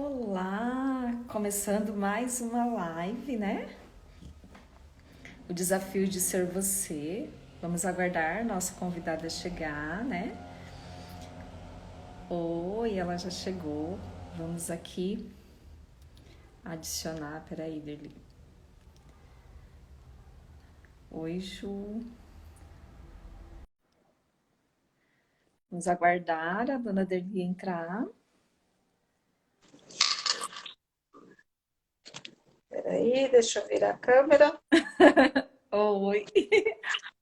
Olá! Começando mais uma live, né? O desafio de ser você. Vamos aguardar nossa convidada chegar, né? Oi, ela já chegou. Vamos aqui adicionar. Peraí, Derli. Oi, Ju. Vamos aguardar a dona Derli entrar. Peraí, deixa eu virar a câmera. Oi.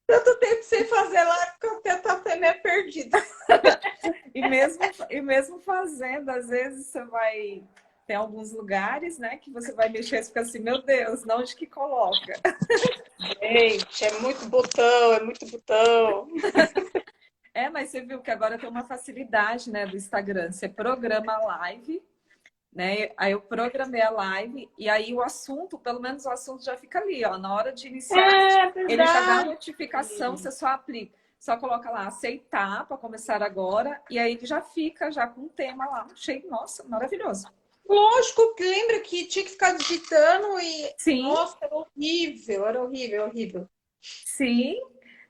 Tanto tempo sem fazer live que eu tento até me perdido. E mesmo fazendo, às vezes você vai. Tem alguns lugares, né, que você vai mexer e fica assim, meu Deus, não onde que coloca? Gente, é muito botão, é muito botão. É, mas você viu que agora tem uma facilidade, né, do Instagram. Você programa a live, né? Aí eu programei a live e aí o assunto, pelo menos o assunto já fica ali, ó. Na hora de iniciar, É ele já dá a verdade. notificação, você só aplica, só coloca lá aceitar para começar agora e aí ele já fica já com o tema lá. Achei, nossa, maravilhoso. Lógico que lembra que tinha que ficar digitando e. Sim, Nossa, era horrível, horrível. sim.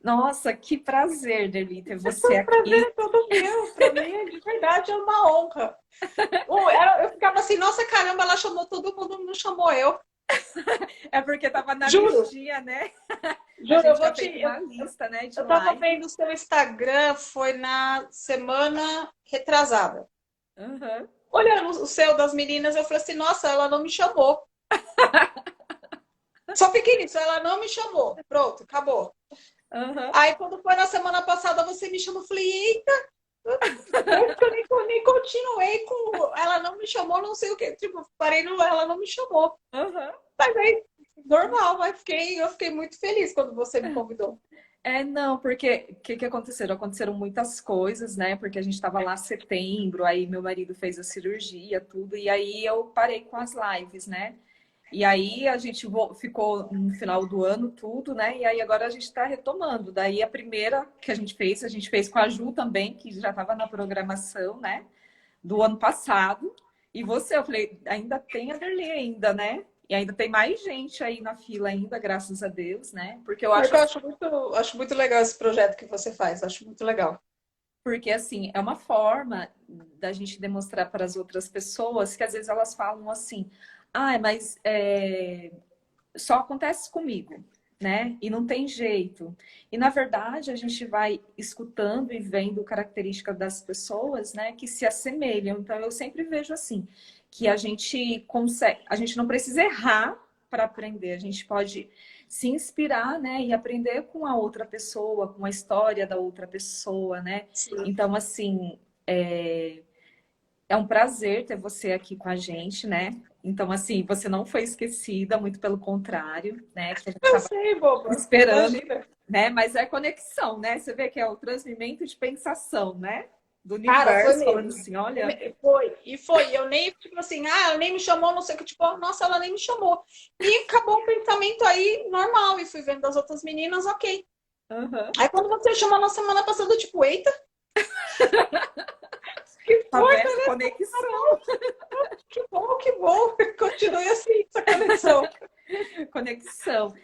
Nossa, que prazer, Deli, ter você O prazer aqui. é todo meu. Para mim, de verdade, é uma honra. Eu ficava assim, nossa caramba, ela chamou todo mundo, não chamou eu. É porque tava na Juro, listinha, né? A juro, gente tinha feito uma lista, né, de eu tava live. vendo o seu Instagram, foi na semana retrasada. Uhum. Olhando o seu das meninas, eu falei assim, nossa, ela não me chamou. Só fiquei nisso, ela não me chamou. Pronto, acabou. Aham. Aí quando foi na semana passada, você me chamou, eu falei, eita, depois que eu nem continuei com. Ela não me chamou, não sei o que. Tipo, parei no. Ela não me chamou. Aham. Mas aí, normal, mas eu fiquei muito feliz quando você me convidou. É, não, porque o que aconteceu? Aconteceram muitas coisas, né? Porque a gente estava lá em setembro, aí meu marido fez a cirurgia, tudo, e aí eu parei com as lives, né? E aí a gente ficou no final do ano tudo, né? E aí agora a gente está retomando. Daí a primeira que a gente fez com a Ju também, que já estava na programação, né? Do ano passado. E você, eu falei, ainda tem a Derli ainda, né? E ainda tem mais gente aí na fila ainda, graças a Deus, né? Porque eu acho Porque eu assim, acho muito legal esse projeto que você faz, acho muito legal. porque assim, é uma forma da gente demonstrar para as outras pessoas que às vezes elas falam assim, ah, mas só acontece comigo, né? E não tem jeito. E na verdade a gente vai escutando e vendo características das pessoas, né, que se assemelham. Então eu sempre vejo assim, que a gente consegue, a gente não precisa errar para aprender, a gente pode se inspirar, né, e aprender com a outra pessoa, com a história da outra pessoa, né? Sim. Então assim, é um prazer ter você aqui com a gente, né? Então, assim, você não foi esquecida, muito pelo contrário, né? Que a gente Eu estava sei, boba. esperando, Imagina. né? Mas é conexão, né? Você vê que é o transmimento de pensação, né? Do Cara, foi universo falando mesmo. assim, olha, Foi, e foi. Eu nem, tipo assim, ela nem me chamou, não sei o que, tipo, nossa, ela nem me chamou. E acabou o pensamento aí normal, e fui vendo as outras meninas, ok. aham, Aí quando você chamou na semana passada, eu, tipo, eita, que tá força, vendo? né? Conexão. Que bom, que bom. Continue assim, essa conexão. Conexão.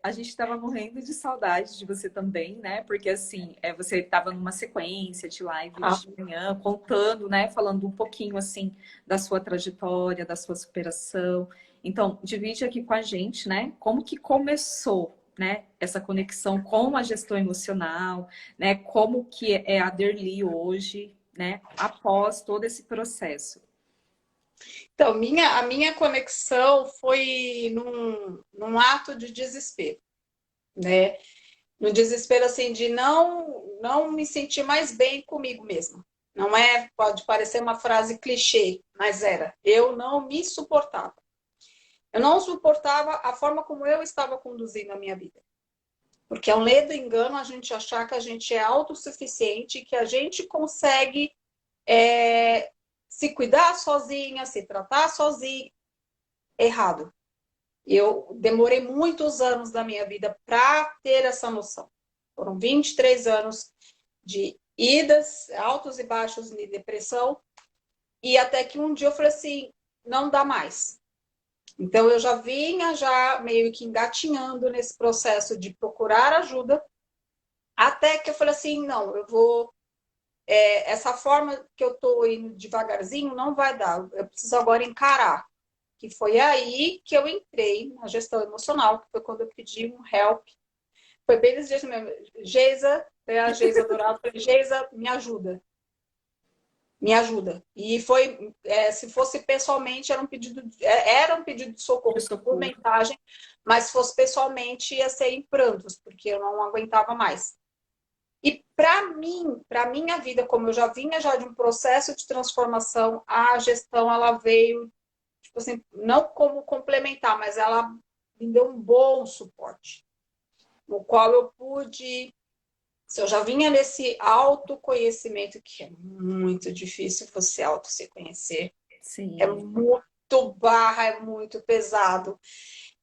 A gente estava morrendo de saudade de você também, né? Porque assim, você estava numa sequência de lives Ah, de manhã, contando, né? Falando um pouquinho assim da sua trajetória, da sua superação. Então, divide aqui com a gente, né? Como que começou, né? Essa conexão com a gestão emocional, né? Como que é a Derli hoje, né? Após todo esse processo. então, a minha conexão foi num ato de desespero, né? No desespero, assim, de não me sentir mais bem comigo mesma. Não é, pode parecer uma frase clichê, mas era. Eu não me suportava. Eu não suportava a forma como eu estava conduzindo a minha vida. Porque é um ledo engano a gente achar que a gente é autossuficiente, que a gente consegue se cuidar sozinha, se tratar sozinha. Errado. Eu demorei muitos anos da minha vida para ter essa noção. Foram 23 anos de idas, altos e baixos de depressão, E até que um dia eu falei assim, não dá mais. Então eu já vinha já meio que engatinhando nesse processo de procurar ajuda, até que eu falei assim, não, eu vou essa forma que eu tô indo devagarzinho não vai dar. Eu preciso agora encarar. Que foi aí que eu entrei na gestão emocional, que foi quando eu pedi um help. Foi bem nesse dia mesmo. Geisa, a Geisa Dourado, falei, Geisa, me ajuda. Me ajuda. E foi, se fosse pessoalmente, era um pedido de De socorro por socorro. mensagem, mas se fosse pessoalmente, ia ser em prantos, porque eu não aguentava mais. E para minha vida, como eu já vinha já de um processo de transformação, a gestão ela veio, tipo assim, não como complementar, mas ela me deu um bom suporte, no qual eu pude, se eu já vinha nesse autoconhecimento, que é muito difícil você auto se conhecer, é Sim. muito barra, é muito pesado,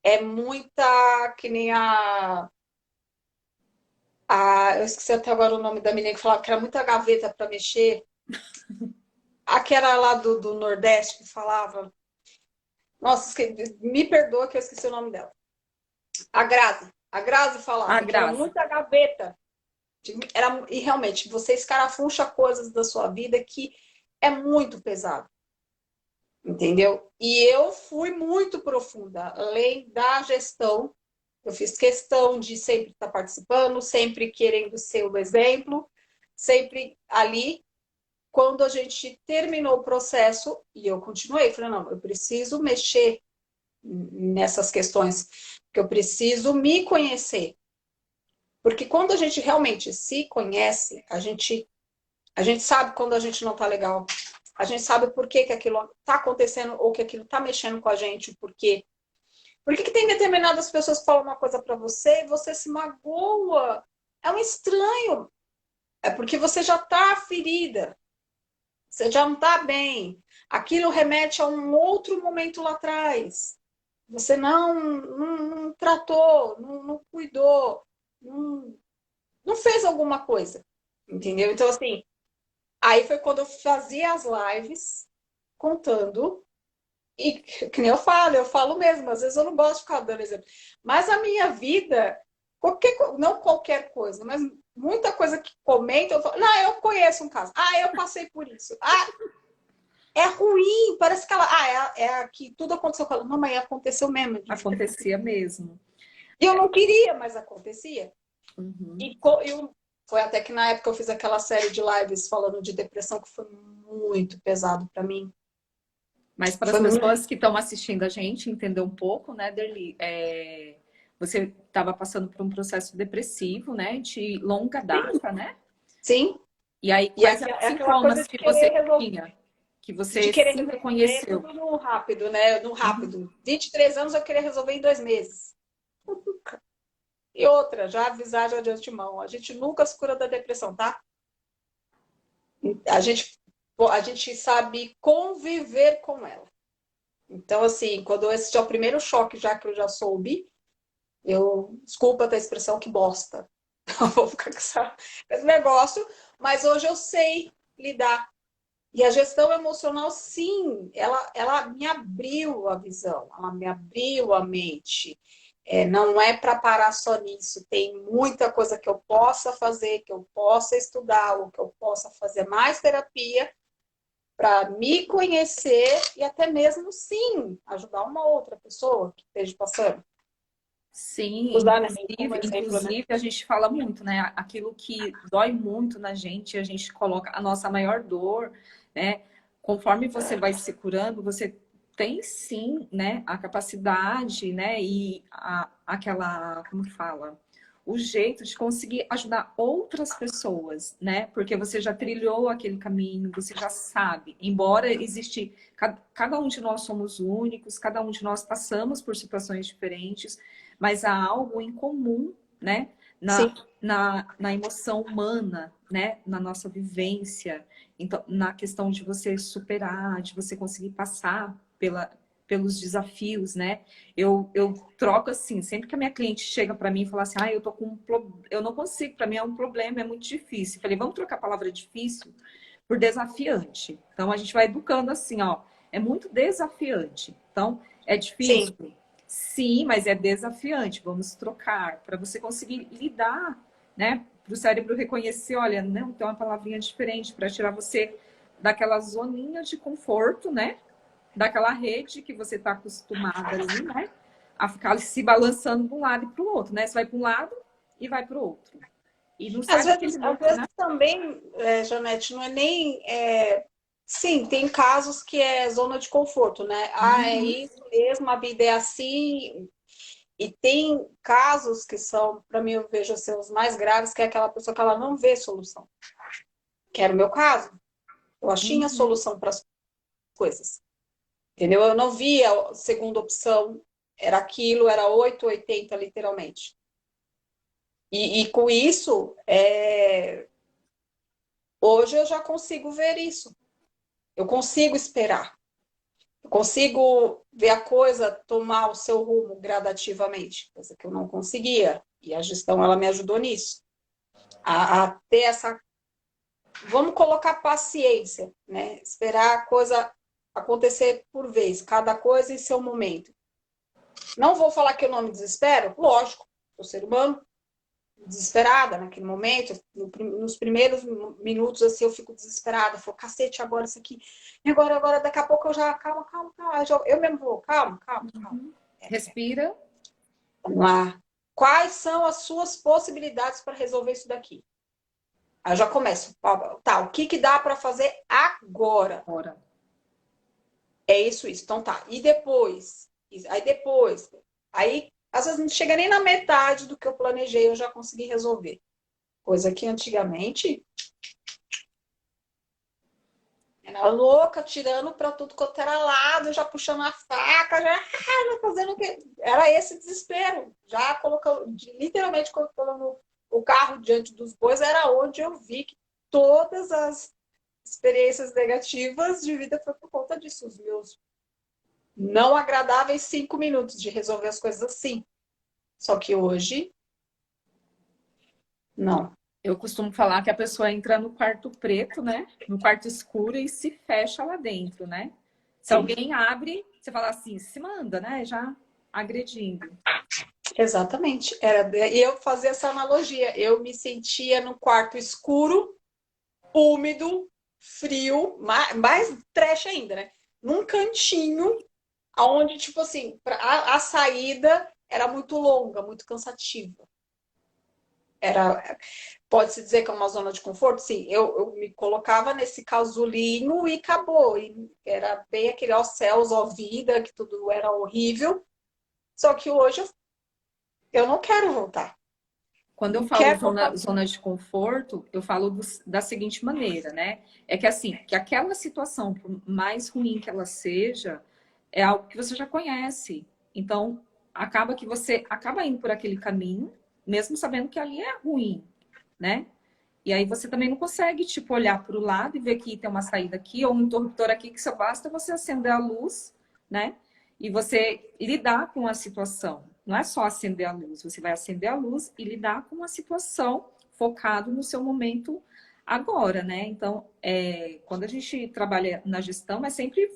é muita, que nem eu esqueci até agora o nome da menina que falava que era muita gaveta para mexer. Aquela lá do Nordeste que falava. Nossa, me perdoa que eu esqueci o nome dela. A Grazi. A Grazi A falava que era Grazi. muita gaveta. E realmente, você escarafuncha coisas da sua vida que é muito pesado. Entendeu? E eu fui muito profunda, além da gestão. Eu fiz questão de sempre estar participando, sempre querendo ser o exemplo, sempre ali. Quando a gente terminou o processo, e eu continuei, falei, não, eu preciso mexer nessas questões, porque eu preciso me conhecer. Porque quando a gente realmente se conhece, a gente sabe quando a gente não está legal, a gente sabe por que, que aquilo está acontecendo ou que aquilo está mexendo com a gente, por quê. Por que, que tem determinadas pessoas que falam uma coisa para você e você se magoa? É um estranho. É porque você já está ferida. Você já não está bem. Aquilo remete a um outro momento lá atrás. Você não tratou, não cuidou, não, não fez alguma coisa. Entendeu? Então, assim, aí foi quando eu fazia as lives contando. E que nem eu falo mesmo, às vezes eu não gosto de ficar dando exemplo. Mas a minha vida, não qualquer coisa, mas muita coisa que comenta, eu falo, não, eu conheço um caso. Ah, eu passei por isso. Ah, é ruim, parece que ela. Ah, que tudo aconteceu com ela. Não, mas aconteceu mesmo. Acontecia mesmo. E eu não queria, mas acontecia. Uhum. E foi até que na época eu fiz aquela série de lives falando de depressão, que foi muito pesado para mim. Mas para as Foi muito. pessoas que estão assistindo a gente entender um pouco, né, Derli, você estava passando por um processo depressivo, né, de longa Sim, data, né? sim. E aí, E quais eram os é aquela coisa sintomas de que você querer resolver. tinha? Que De você querer se resolver reconheceu? tudo no rápido, né? No Uhum. rápido. 23 anos eu queria resolver em 2 meses. E outra, já avisar já de antemão. A gente nunca se cura da depressão, tá? A gente, a gente sabe conviver com ela. Então, assim, quando esse é o primeiro choque, já que eu já soube, desculpa a expressão, que bosta. Eu vou ficar com esse negócio, mas hoje eu sei lidar. E a gestão emocional, sim, ela me abriu a visão, ela me abriu a mente. Não é para parar só nisso, tem muita coisa que eu possa fazer, que eu possa estudar, ou que eu possa fazer mais terapia para me conhecer e até mesmo, sim, ajudar uma outra pessoa que esteja passando. Sim, Usar né, como exemplo, né? inclusive a gente fala muito, né? Aquilo que dói muito na gente, a gente coloca a nossa maior dor, né? Conforme você vai se curando, você tem sim, né, a capacidade, né, e aquela, como que fala? O jeito de conseguir ajudar outras pessoas, né? Porque você já trilhou aquele caminho, você já sabe. Embora existe, cada um de nós somos únicos, cada um de nós passamos por situações diferentes, mas há algo em comum, né? Sim, Na emoção humana, né? Na nossa vivência. Então, na questão de você superar, de você conseguir passar pelos desafios, né? Eu troco assim, sempre que a minha cliente chega para mim e fala assim, ah, eu tô com eu não consigo, para mim é um problema, é muito difícil. Eu falei, vamos trocar a palavra difícil? por desafiante. Então, a gente vai educando assim, ó, é muito desafiante. Então, é Sim. difícil? Sim, mas é desafiante. Vamos trocar para você conseguir lidar, né? Para o cérebro reconhecer, olha, não, tem uma palavrinha diferente para tirar você daquela zoninha de conforto, né? Daquela rede que você está acostumada ali, né? A ficar se balançando de um lado e para o outro, né? Você vai para um lado e vai para o outro. E não sai daquele Às outro, vezes né? também, Janete, não é nem. Sim, tem casos que é zona de conforto, né? Ah, é Uhum. isso mesmo, a vida é assim. E tem casos que são, para mim, eu vejo assim, os mais graves, que é aquela pessoa que ela não vê solução. Que era o meu caso. Eu tinha Uhum. solução para as coisas. Entendeu? Eu não via a segunda opção, era aquilo, era 880 literalmente. E com isso, hoje eu já consigo ver isso. Eu consigo esperar. Eu consigo ver a coisa tomar o seu rumo gradativamente, coisa que eu não conseguia. E a gestão, ela me ajudou nisso. A ter essa, vamos colocar paciência, né? Esperar a coisa acontecer por vez, cada coisa em seu momento. Não vou falar que eu não me desespero, lógico, sou ser humano, desesperada naquele momento, nos primeiros minutos assim eu fico desesperada, falo, cacete, agora isso aqui, e agora, daqui a pouco eu já, calma, eu mesmo vou, calma. Respira. Vamos lá. Quais são as suas possibilidades para resolver isso daqui? Aí eu já começo, tá, o que dá para fazer agora? Ora. É isso. Então tá. E depois? Aí às vezes não chega nem na metade do que eu planejei, eu já consegui resolver. Coisa que antigamente era louca, tirando para tudo quanto era lado, já puxando a faca, já fazendo o que. Era esse desespero. Já colocando, literalmente colocando o carro diante dos bois, era onde eu vi que todas as experiências negativas de vida foi por conta disso. Os meus não agradáveis 5 minutos de resolver as coisas assim. Só que hoje, não. Eu costumo falar que a pessoa entra no quarto preto, né? No quarto escuro e se fecha lá dentro, né? Se Sim, alguém abre, você fala assim, se manda, né? Já agredindo. exatamente. E eu fazia essa analogia. Eu me sentia no quarto escuro, úmido, frio, mais trash ainda, né? Num cantinho, onde, tipo assim, a saída era muito longa, muito cansativa. Era, pode-se dizer que é uma zona de conforto? Sim, eu me colocava nesse casulinho e acabou. E era bem aquele ó céus, ó vida, que tudo era horrível. Só que hoje eu não quero voltar. Quando eu Não falo quero voltar. zona de conforto, eu falo da seguinte maneira, né? É que assim, que aquela situação, por mais ruim que ela seja, é algo que você já conhece. Então, acaba que você acaba indo por aquele caminho, mesmo sabendo que ali é ruim, né? E aí você também não consegue, tipo, olhar para o lado e ver que tem uma saída aqui ou um interruptor aqui que só basta você acender a luz, né? E você lidar com a situação. Não é só acender a luz, você vai acender a luz e lidar com a situação focado no seu momento agora, né? Então, quando a gente trabalha na gestão, é sempre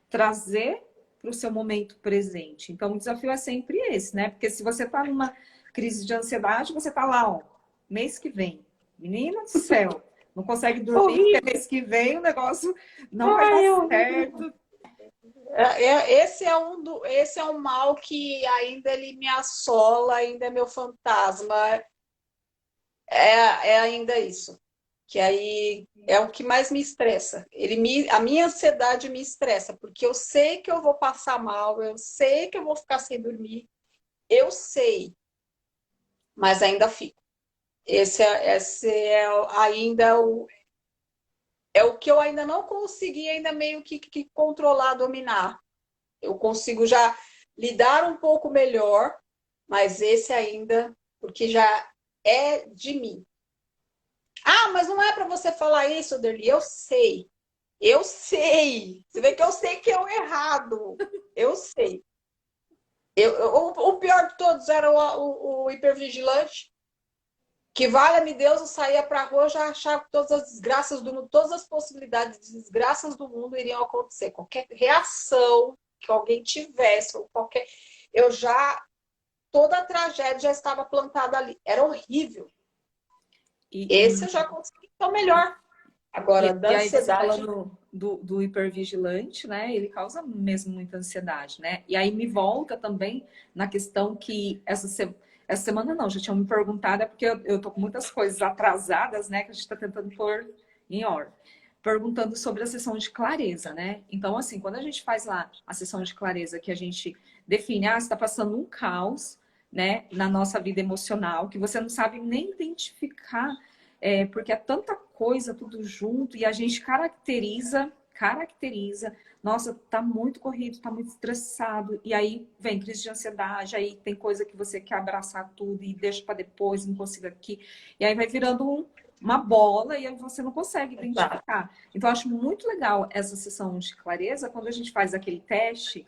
trazer para o seu momento presente. Então, o desafio é sempre esse, né? Porque se você está numa crise de ansiedade, você está lá, ó, mês que vem. Menina do céu, não consegue dormir, porque Horrível. mês que vem o negócio não vai dar Ai, é horrível. certo. Esse é um mal que ainda ele me assola, ainda é meu fantasma. É ainda isso. Que aí é o que mais me estressa. A minha ansiedade me estressa, porque eu sei que eu vou passar mal, eu sei que eu vou ficar sem dormir, eu sei, mas ainda fico. Esse é ainda é o que eu ainda não consegui ainda meio que controlar, dominar. Eu consigo já lidar um pouco melhor, mas esse ainda, porque já é de mim. Ah, mas não é para você falar isso, Derli. Eu sei. Eu sei. Você vê que eu sei que é o errado. Eu sei. O pior de todos era o hipervigilante, Que valha-me Deus, eu saía para a rua, eu já achava que todas as desgraças do mundo, todas as possibilidades de desgraças do mundo iriam acontecer. Qualquer reação que alguém tivesse, ou qualquer. Eu já. Toda a tragédia já estava plantada ali. Era horrível. Esse eu já consegui ter o melhor. Agora, da E aí você ansiedade. falando do hipervigilante, né? Ele causa mesmo muita ansiedade, né? E aí me volta também na questão que essa semana não, já tinham me perguntado, é porque eu tô com muitas coisas atrasadas, né? Que a gente está tentando pôr em ordem. Perguntando sobre a sessão de clareza, né? Então, assim, quando a gente faz lá a sessão de clareza, que a gente define, ah, você está passando um caos, né, na nossa vida emocional, que você não sabe nem identificar porque é tanta coisa tudo junto e a gente caracteriza, nossa, tá muito corrido, tá muito estressado, e aí vem crise de ansiedade, aí tem coisa que você quer abraçar tudo e deixa para depois, não consigo aqui, e aí vai virando uma bola e aí você não consegue identificar. Então, eu acho muito legal essa sessão de clareza, quando a gente faz aquele teste,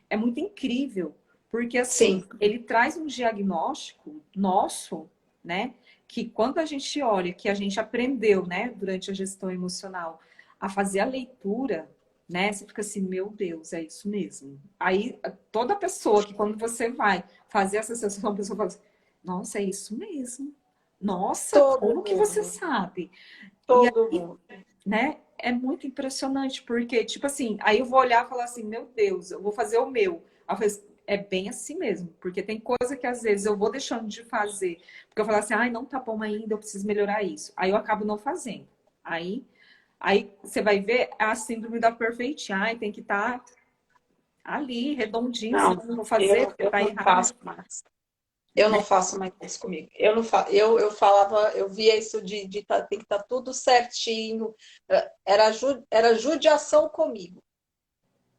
é muito incrível, porque assim, Sim. ele traz um diagnóstico nosso, né? Que quando a gente olha, que a gente aprendeu, né, durante a gestão emocional, a fazer a leitura, né? Você fica assim, meu Deus, é isso mesmo. Aí toda pessoa que quando você vai fazer essa sessão, a pessoa fala assim, nossa, é isso mesmo. Nossa, Todo como que você mundo. sabe? E Todo aí, mundo. né? É muito impressionante, porque, tipo assim, aí eu vou olhar e falar assim, meu Deus, eu vou fazer o meu. Aí eu falei, é bem assim mesmo, porque tem coisa que às vezes eu vou deixando de fazer, porque eu falo assim, ai, não tá bom ainda, eu preciso melhorar isso. Aí eu acabo não fazendo. Aí você vai ver a síndrome da perfeitinha, ai, tem que estar ali, redondinho, Não, senão não vou fazer, eu, porque eu tá não errado, faço mais. Eu não né? faço mais isso comigo. Eu não fa... eu falava, eu via isso de tem que estar tudo certinho. Era judiação comigo.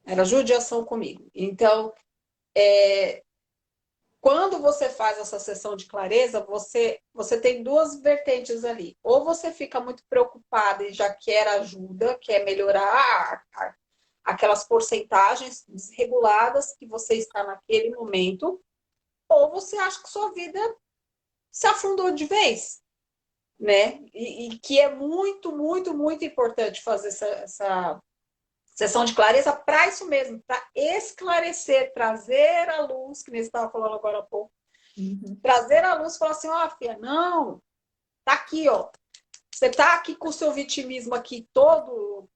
Era judiação comigo. Então, quando você faz essa sessão de clareza, você tem duas vertentes ali. Ou você fica muito preocupada e já quer ajuda, quer melhorar aquelas porcentagens desreguladas que você está naquele momento, ou você acha que sua vida se afundou de vez, né? E que é muito, muito, muito importante fazer essa sessão de clareza para isso mesmo, para esclarecer, trazer à luz, que nem você estava falando agora há pouco, Uhum. trazer à luz e falar assim, ó, filha, não, tá aqui, ó. Você tá aqui com o seu vitimismo aqui todo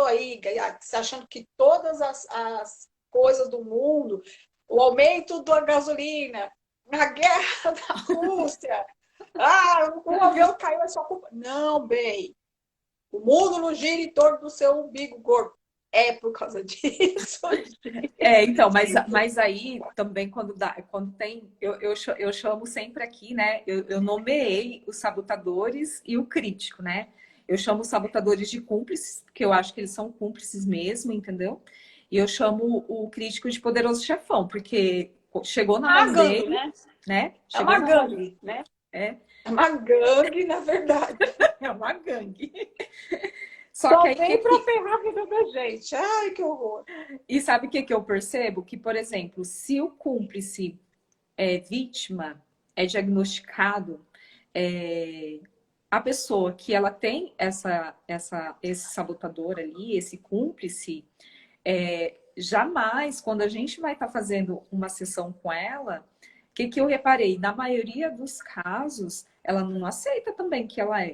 aí, se achando que todas as coisas do mundo, o aumento da gasolina, a guerra da Rússia, o avião caiu, é sua culpa. Não, bem, o mundo não gira em torno do seu umbigo gordo. É por causa disso. Então, mas aí também quando dá, quando tem, eu chamo sempre aqui, né? Eu nomeei os sabotadores e o crítico, né? Eu chamo os sabotadores de cúmplices, porque eu acho que eles são cúmplices mesmo, entendeu? E eu chamo o crítico de poderoso chefão, porque chegou na A mão gangue, dele, né? né? É Chegou uma na mão, gangue, né? é, É uma gangue, na verdade. é uma gangue. Só que Só aí vem para ferrar a vida da gente. Ai, que horror. e sabe o que que eu percebo? Que, por exemplo, se o cúmplice vítima é diagnosticado, é, a pessoa que ela tem esse sabotador ali, esse cúmplice, jamais, quando a gente vai estar fazendo uma sessão com ela, o que eu reparei? Na maioria dos casos, ela não aceita também que ela é.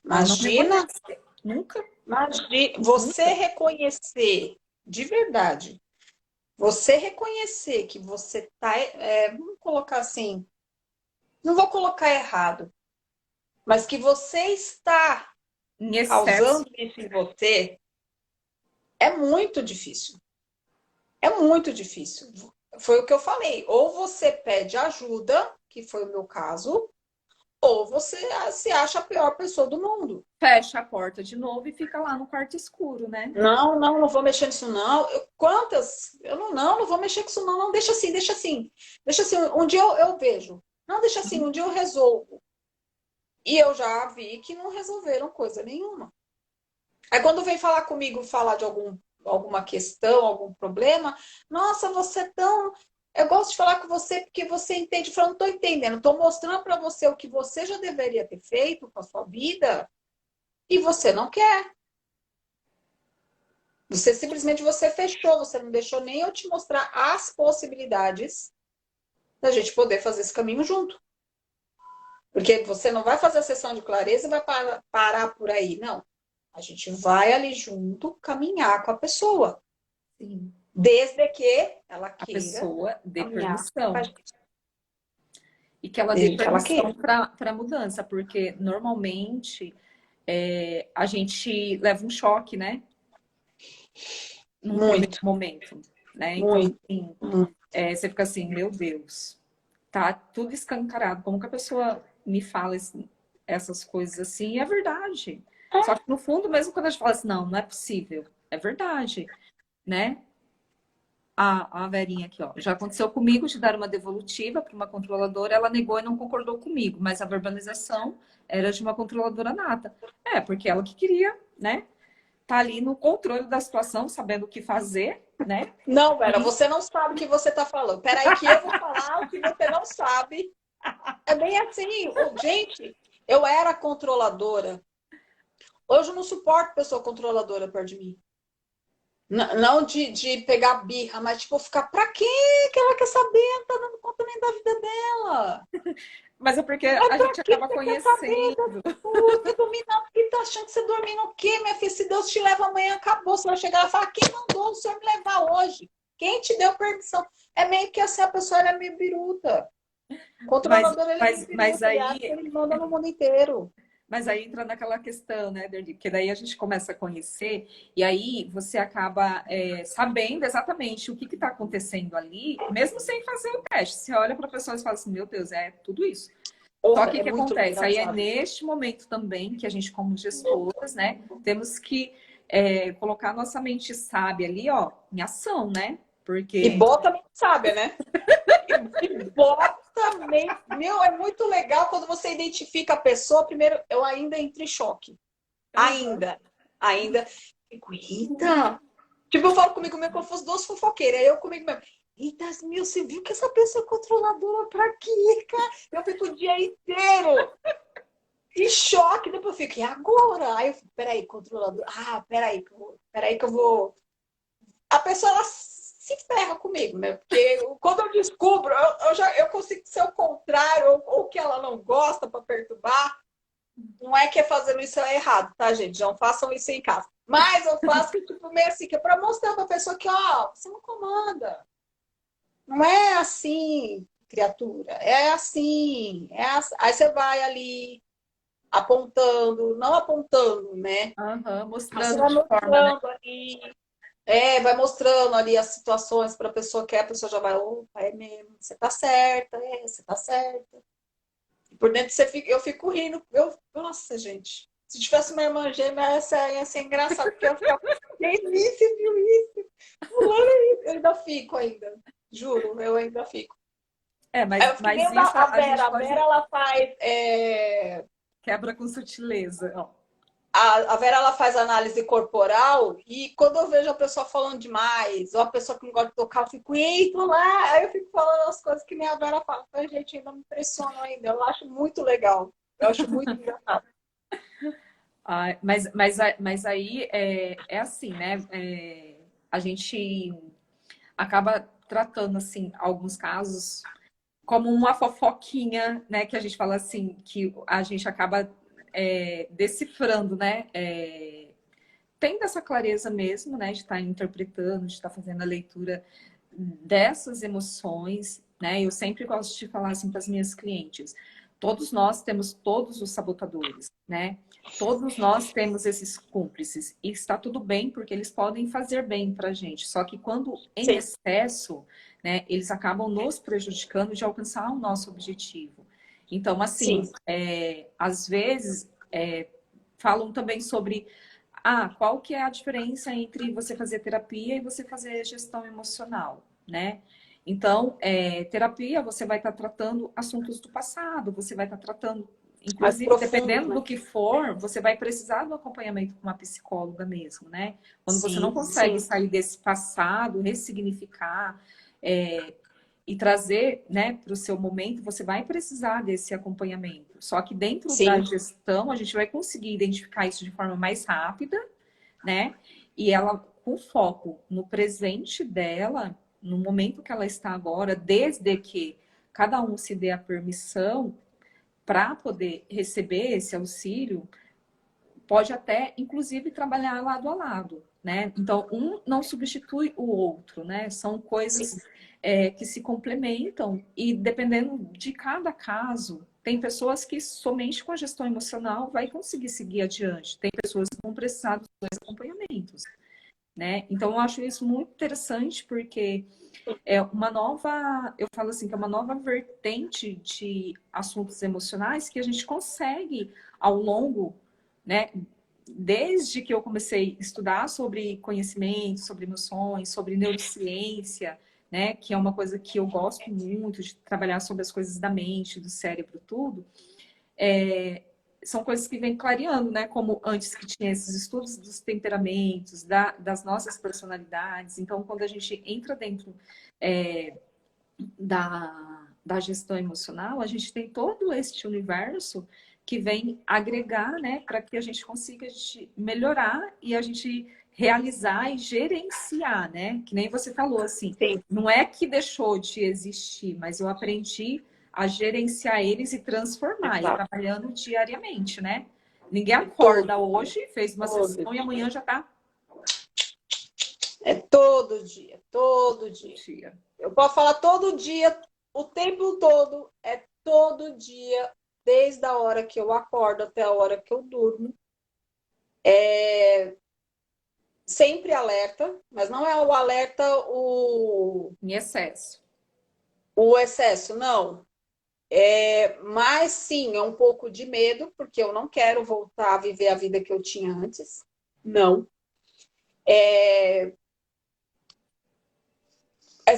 Ela não Imagina, reconhece. Nunca, imagina você nunca. reconhecer de verdade, você reconhecer que você tá, vamos colocar assim, não vou colocar errado, mas que você está Em excesso. causando isso em você, é muito difícil. É muito difícil. Foi o que eu falei. Ou você pede ajuda, que foi o meu caso, ou você se acha a pior pessoa do mundo. Fecha a porta de novo e fica lá no quarto escuro, né? Não, não, não vou mexer nisso, não. Quantas? Eu não vou mexer com isso, não. Não, deixa assim, deixa assim. Deixa assim, um dia eu vejo. Não, deixa assim, um dia eu resolvo. E eu já vi que não resolveram coisa nenhuma. Aí quando vem falar comigo, falar de alguma questão, algum problema, nossa, você é tão eu gosto de falar com você porque você entende. Eu falo, não estou entendendo. Estou mostrando para você o que você já deveria ter feito com a sua vida e você não quer. Você simplesmente você fechou, você não deixou nem eu te mostrar as possibilidades da gente poder fazer esse caminho junto. Porque você não vai fazer a sessão de clareza e vai parar por aí. Não. A gente vai ali junto caminhar com a pessoa. Sim. Desde que ela A queira pessoa dê caminhar com a permissão. gente. E que ela dê Desde que ela permissão queira. para a mudança, porque normalmente a gente leva um choque, né? Num primeiro Muito, momento, né? Então, muito. assim, Muito. você fica assim, meu Deus, tá tudo escancarado. Como que a pessoa me fala essas coisas assim? E é verdade. Só que no fundo, mesmo quando a gente fala assim, não, não é possível, é verdade, né? A Verinha aqui, ó. Já aconteceu comigo de dar uma devolutiva para uma controladora, ela negou e não concordou comigo, mas a verbalização era de uma controladora nata. É, porque ela que queria, né? Tá ali no controle da situação, sabendo o que fazer, né? Não, Vera, E você não sabe o que você está falando. Peraí, que eu vou falar o que você não sabe. É bem assim. Gente, eu era controladora. Hoje eu não suporto pessoa controladora perto de mim. Não de pegar birra, mas tipo, ficar pra quê que ela quer saber? Não tá dando conta nem da vida dela. mas é porque Mas a pra gente que acaba você quer saber? conhecendo. Você dominando, porque tá achando que você dormindo o quê, minha filha? Se Deus te leva amanhã, acabou. Você vai chegar e falar, quem mandou o senhor me levar hoje? Quem te deu permissão? É meio que assim, a pessoa ela é meio biruta. O Mas, controlador ele é meio mas biruta, ele acha que aí ele manda no mundo inteiro. Mas aí entra naquela questão, né, Derli? Porque daí a gente começa a conhecer e aí você acaba sabendo exatamente o que está acontecendo ali, mesmo sem fazer o teste. Você olha para a pessoa e fala assim, meu Deus, é tudo isso. Só Porra, que o é que muito acontece? legal, Aí é sabe? neste momento também que a gente, como gestoras, né, temos que colocar nossa mente sábia ali, ó, em ação, né? E Porque bota mente sábia, né? E bota mente. Meu, é muito legal quando você identifica a pessoa. Primeiro, eu ainda entro em choque. Ainda. Fico, eita! Tipo, eu falo comigo mesmo que eu fosse duas fofoqueiras. Aí eu comigo mesmo. Eita, meu, você viu que essa pessoa é controladora pra quê, cara? Eu fico o dia inteiro em choque. Depois eu fico, e agora? Aí eu fico, peraí, controlador. Ah, peraí que eu vou. A pessoa ela se ferra comigo, né? Porque quando eu descubro, eu consigo ser o contrário, ou que ela não gosta para perturbar. Não é que é fazendo isso é errado, tá, gente? Não façam isso em casa. Mas eu faço tipo meio assim, que é para mostrar para a pessoa que, ó, você não comanda. Não é assim, criatura. É assim. Aí você vai ali apontando, não apontando, né? Mas você mostrando vai de forma, né? mostrando ali. Vai mostrando ali as situações para a pessoa que a pessoa já vai, opa, é mesmo, você tá certa, você tá certa. E por dentro eu fico rindo. Nossa, gente, se tivesse uma irmã gêmea, essa ia ser engraçado, porque eu ficava, quem disse, viu isso? Fulano, eu ainda fico ainda. Juro, eu ainda fico. Aí eu fiquei Mas vendo isso a a Vera. gente A Vera, pode ela faz quebra com sutileza, ó. a Vera ela faz análise corporal e quando eu vejo a pessoa falando demais, ou a pessoa que não gosta de tocar, eu fico, eita lá, aí eu fico falando as coisas que minha Vera fala. A gente ainda me impressiona ainda, eu acho muito legal. Eu acho muito engraçado. Ah, mas aí é assim, né? A gente acaba tratando assim alguns casos como uma fofoquinha, né? Que a gente fala assim, que a gente acaba decifrando, né? Tendo essa clareza mesmo, né? De estar interpretando, de estar fazendo a leitura dessas emoções, né? Eu sempre gosto de falar assim para as minhas clientes. Todos nós temos todos os sabotadores, né? Todos nós temos esses cúmplices e está tudo bem porque eles podem fazer bem para a gente. Só que quando em Sim, excesso, né, eles acabam nos prejudicando de alcançar o nosso objetivo. Então, sim, assim, às vezes falam também sobre qual que é a diferença entre você fazer terapia e você fazer gestão emocional, né? Então, terapia, você vai estar tratando assuntos do passado, você vai estar tratando, mais inclusive, profundo, dependendo né? do que for, você vai precisar do acompanhamento com uma psicóloga mesmo, né? Quando você não Sim, consegue sim. sair desse passado, ressignificar, e trazer, né, para o seu momento, você vai precisar desse acompanhamento. Só que dentro da Sim, gestão, a gente vai conseguir identificar isso de forma mais rápida, né? E ela, com foco no presente dela, no momento que ela está agora, desde que cada um se dê a permissão para poder receber esse auxílio, pode até, inclusive, trabalhar lado a lado, né? Então, um não substitui o outro, né? São sim, coisas que se complementam e, dependendo de cada caso, tem pessoas que somente com a gestão emocional vai conseguir seguir adiante. Tem pessoas que vão precisar dos dois acompanhamentos, né? Então, eu acho isso muito interessante porque é uma nova, eu falo assim, que é uma nova vertente de assuntos emocionais que a gente consegue ao longo, né? Desde que eu comecei a estudar sobre conhecimento, sobre emoções, sobre neurociência, né? Que é uma coisa que eu gosto muito de trabalhar sobre as coisas da mente, do cérebro, tudo. São coisas que vêm clareando, né? Como antes que tinha esses estudos dos temperamentos, das nossas personalidades. Então, quando a gente entra dentro da gestão emocional, a gente tem todo este universo que vem agregar, né, para que a gente consiga melhorar e a gente realizar e gerenciar, né? Que nem você falou, assim, sim. não é que deixou de existir, mas eu aprendi a gerenciar eles e transformar, e Exato. trabalhando diariamente, né? Ninguém Todo, acorda hoje, fez uma todo sessão e amanhã já está É todo dia, todo no dia. dia. Eu posso falar todo dia, o tempo todo, é todo dia, desde a hora que eu acordo até a hora que eu durmo. Sempre alerta, mas não é o alerta Em excesso. o excesso, não. Mas sim, é um pouco de medo, porque eu não quero voltar a viver a vida que eu tinha antes. Não. É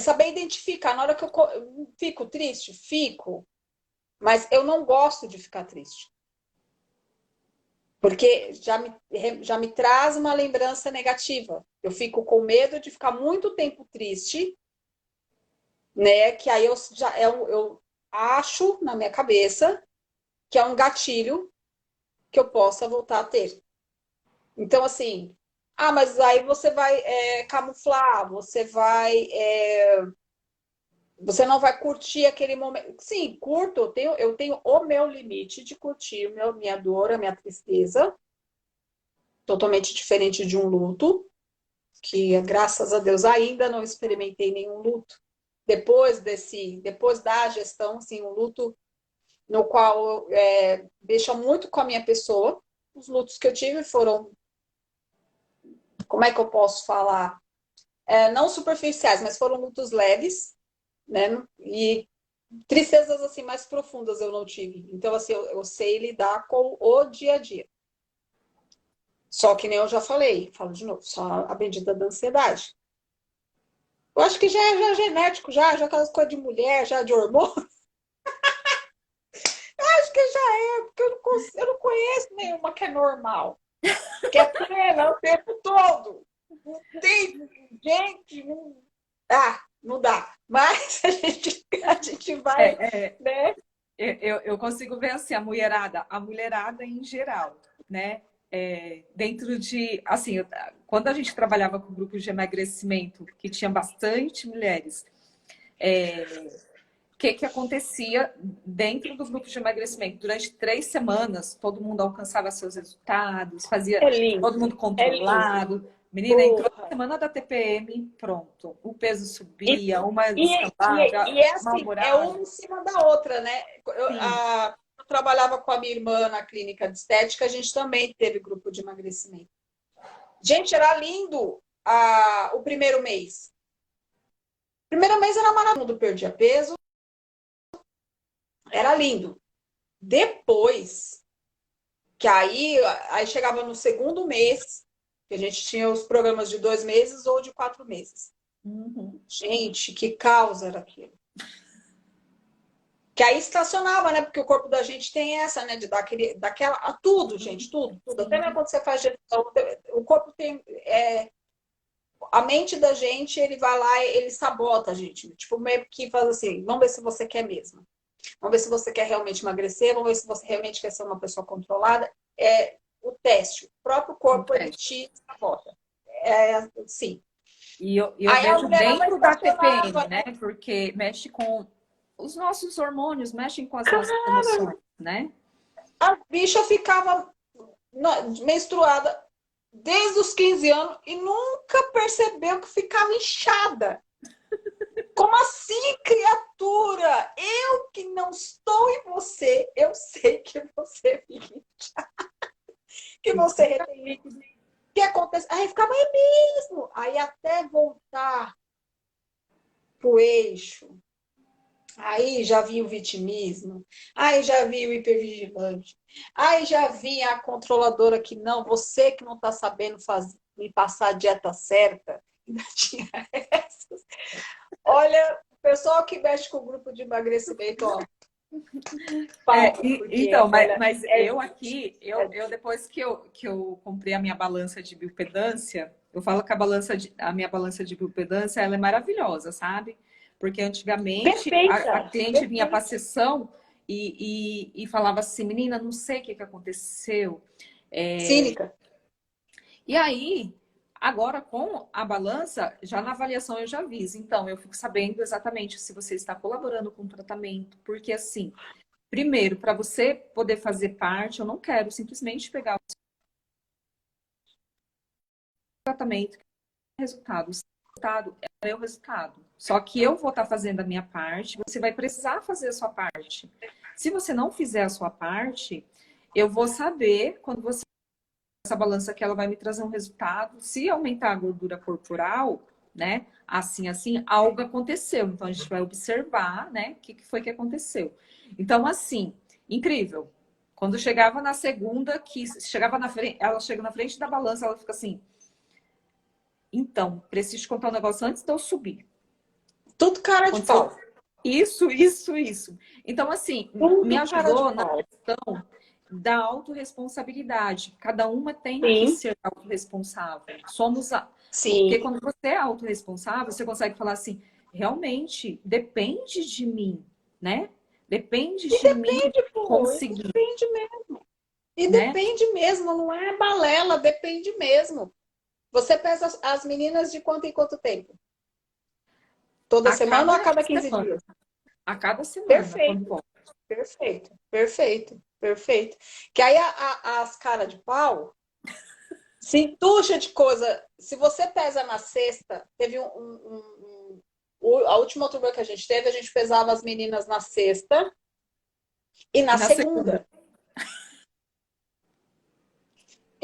saber identificar. Na hora que eu fico triste, fico, mas eu não gosto de ficar triste. Porque já me traz uma lembrança negativa. Eu fico com medo de ficar muito tempo triste, né? Que aí eu acho na minha cabeça que é um gatilho que eu possa voltar a ter. Então, assim, mas aí você vai camuflar, você não vai curtir aquele momento. Sim, curto, eu tenho o meu limite de curtir minha dor, a minha tristeza, totalmente diferente de um luto, que graças a Deus ainda não experimentei nenhum luto. Depois da gestão, assim, um luto no qual deixa muito com a minha pessoa. Os lutos que eu tive foram, como é que eu posso falar? Não superficiais, mas foram lutos leves, né? E tristezas assim mais profundas eu não tive. Então, assim, eu sei lidar com o dia a dia. Só que nem eu já falei, falo de novo, só a bendita da ansiedade. Eu acho que já é genético, já aquelas coisas de mulher, já de hormônio. Acho que já porque eu não conheço nenhuma que é normal, que é plena o tempo todo. Não tem gente, não dá. Mas a gente vai, É, é, né? eu consigo ver assim, a mulherada em geral, né? Dentro de, assim, quando a gente trabalhava com grupos de emagrecimento, que tinha bastante mulheres, o que acontecia dentro dos grupos de emagrecimento? Durante 3 semanas, todo mundo alcançava seus resultados, fazia É lindo, todo mundo é lindo. controlado. Menina, entrou na Porra. semana da TPM, pronto. O peso E, subia, uma e descambava, é assim, é mal-humorada. uma em cima da outra, né? Sim. Eu trabalhava com a minha irmã na clínica de estética, a gente também teve grupo de emagrecimento. Gente, era lindo o primeiro mês. Primeiro mês era maravilhoso, todo mundo perdia peso, era lindo. Depois, que aí chegava no segundo mês, que a gente tinha os programas de 2 meses ou de 4 meses. Uhum. Gente, que caos era aquilo. Que aí estacionava, né? Porque o corpo da gente tem essa, né? De dar tudo, gente, tudo, tudo. Até mesmo Sim. quando você faz gestão, o corpo tem. a mente da gente, ele vai lá e ele sabota a gente. Tipo, meio que faz assim, vamos ver se você quer mesmo. Vamos ver se você quer realmente emagrecer, vamos ver se você realmente quer ser uma pessoa controlada. É o teste. O próprio corpo, ele te sabota. É, sim. E eu Aí a vejo mulherada dentro da TPM, estacionava, né? né? Porque mexe com os nossos hormônios, mexem com as nossas emoções, né? A bicha ficava menstruada desde os 15 anos e nunca percebeu que ficava inchada. Como assim, criatura? Eu que não estou em você, eu sei que você fica inchada, que você retém líquido. O que acontece? Aí ficava, é mesmo. Aí até voltar pro eixo. Aí já vi o vitimismo, aí já vi o hipervigilante, aí já vi a controladora que não, você que não está sabendo me passar a dieta certa. Ainda tinha essas. Olha, o pessoal que mexe com o grupo de emagrecimento, ó, palma, porque, Então, olha, mas é, eu aqui, eu depois que eu comprei a minha balança de biopedância, eu falo que a minha balança de biopedância, ela é maravilhosa, sabe? Porque antigamente a perfeita, cliente vinha para a perfeita. sessão e falava assim, menina, não sei o que que aconteceu. É, Cínica. e aí, agora com a balança, já na avaliação eu já aviso. Então, eu fico sabendo exatamente se você está colaborando com o tratamento, porque assim, primeiro, para você poder fazer parte, eu não quero simplesmente pegar o tratamento, resultado. O resultado é o resultado. Só que eu vou estar fazendo a minha parte, você vai precisar fazer a sua parte. Se você não fizer a sua parte, eu vou saber quando você essa balança que ela vai me trazer um resultado. Se aumentar a gordura corporal, né? Assim, algo aconteceu. Então a gente vai observar, né? O que foi que aconteceu. Então, assim, incrível. Quando chegava na segunda, que chegava na frente, ela chega na frente da balança, ela fica assim. Então, preciso te contar um negócio antes de eu subir. Tudo cara de Aconteceu pau. isso. Então, assim, me Tudo cara de ajudou na pau. questão da autorresponsabilidade. Cada uma tem que Sim, ser autorresponsável. Somos a... Porque sim. quando você é autorresponsável, você consegue falar assim, realmente depende de mim, né? Depende E de mim depende, pô, e conseguir, depende mesmo. E né? depende mesmo, não é balela, depende mesmo. Você pesa as meninas de quanto em quanto tempo? Toda A semana ou a cada cada 15 semana, dias? a cada semana, quando Perfeito, volta. perfeito, perfeito, perfeito. Que aí as caras de pau se entuxa de coisa. Se você pesa na sexta, teve a última turma que a gente teve, a gente pesava as meninas na sexta e E na na segunda, segunda.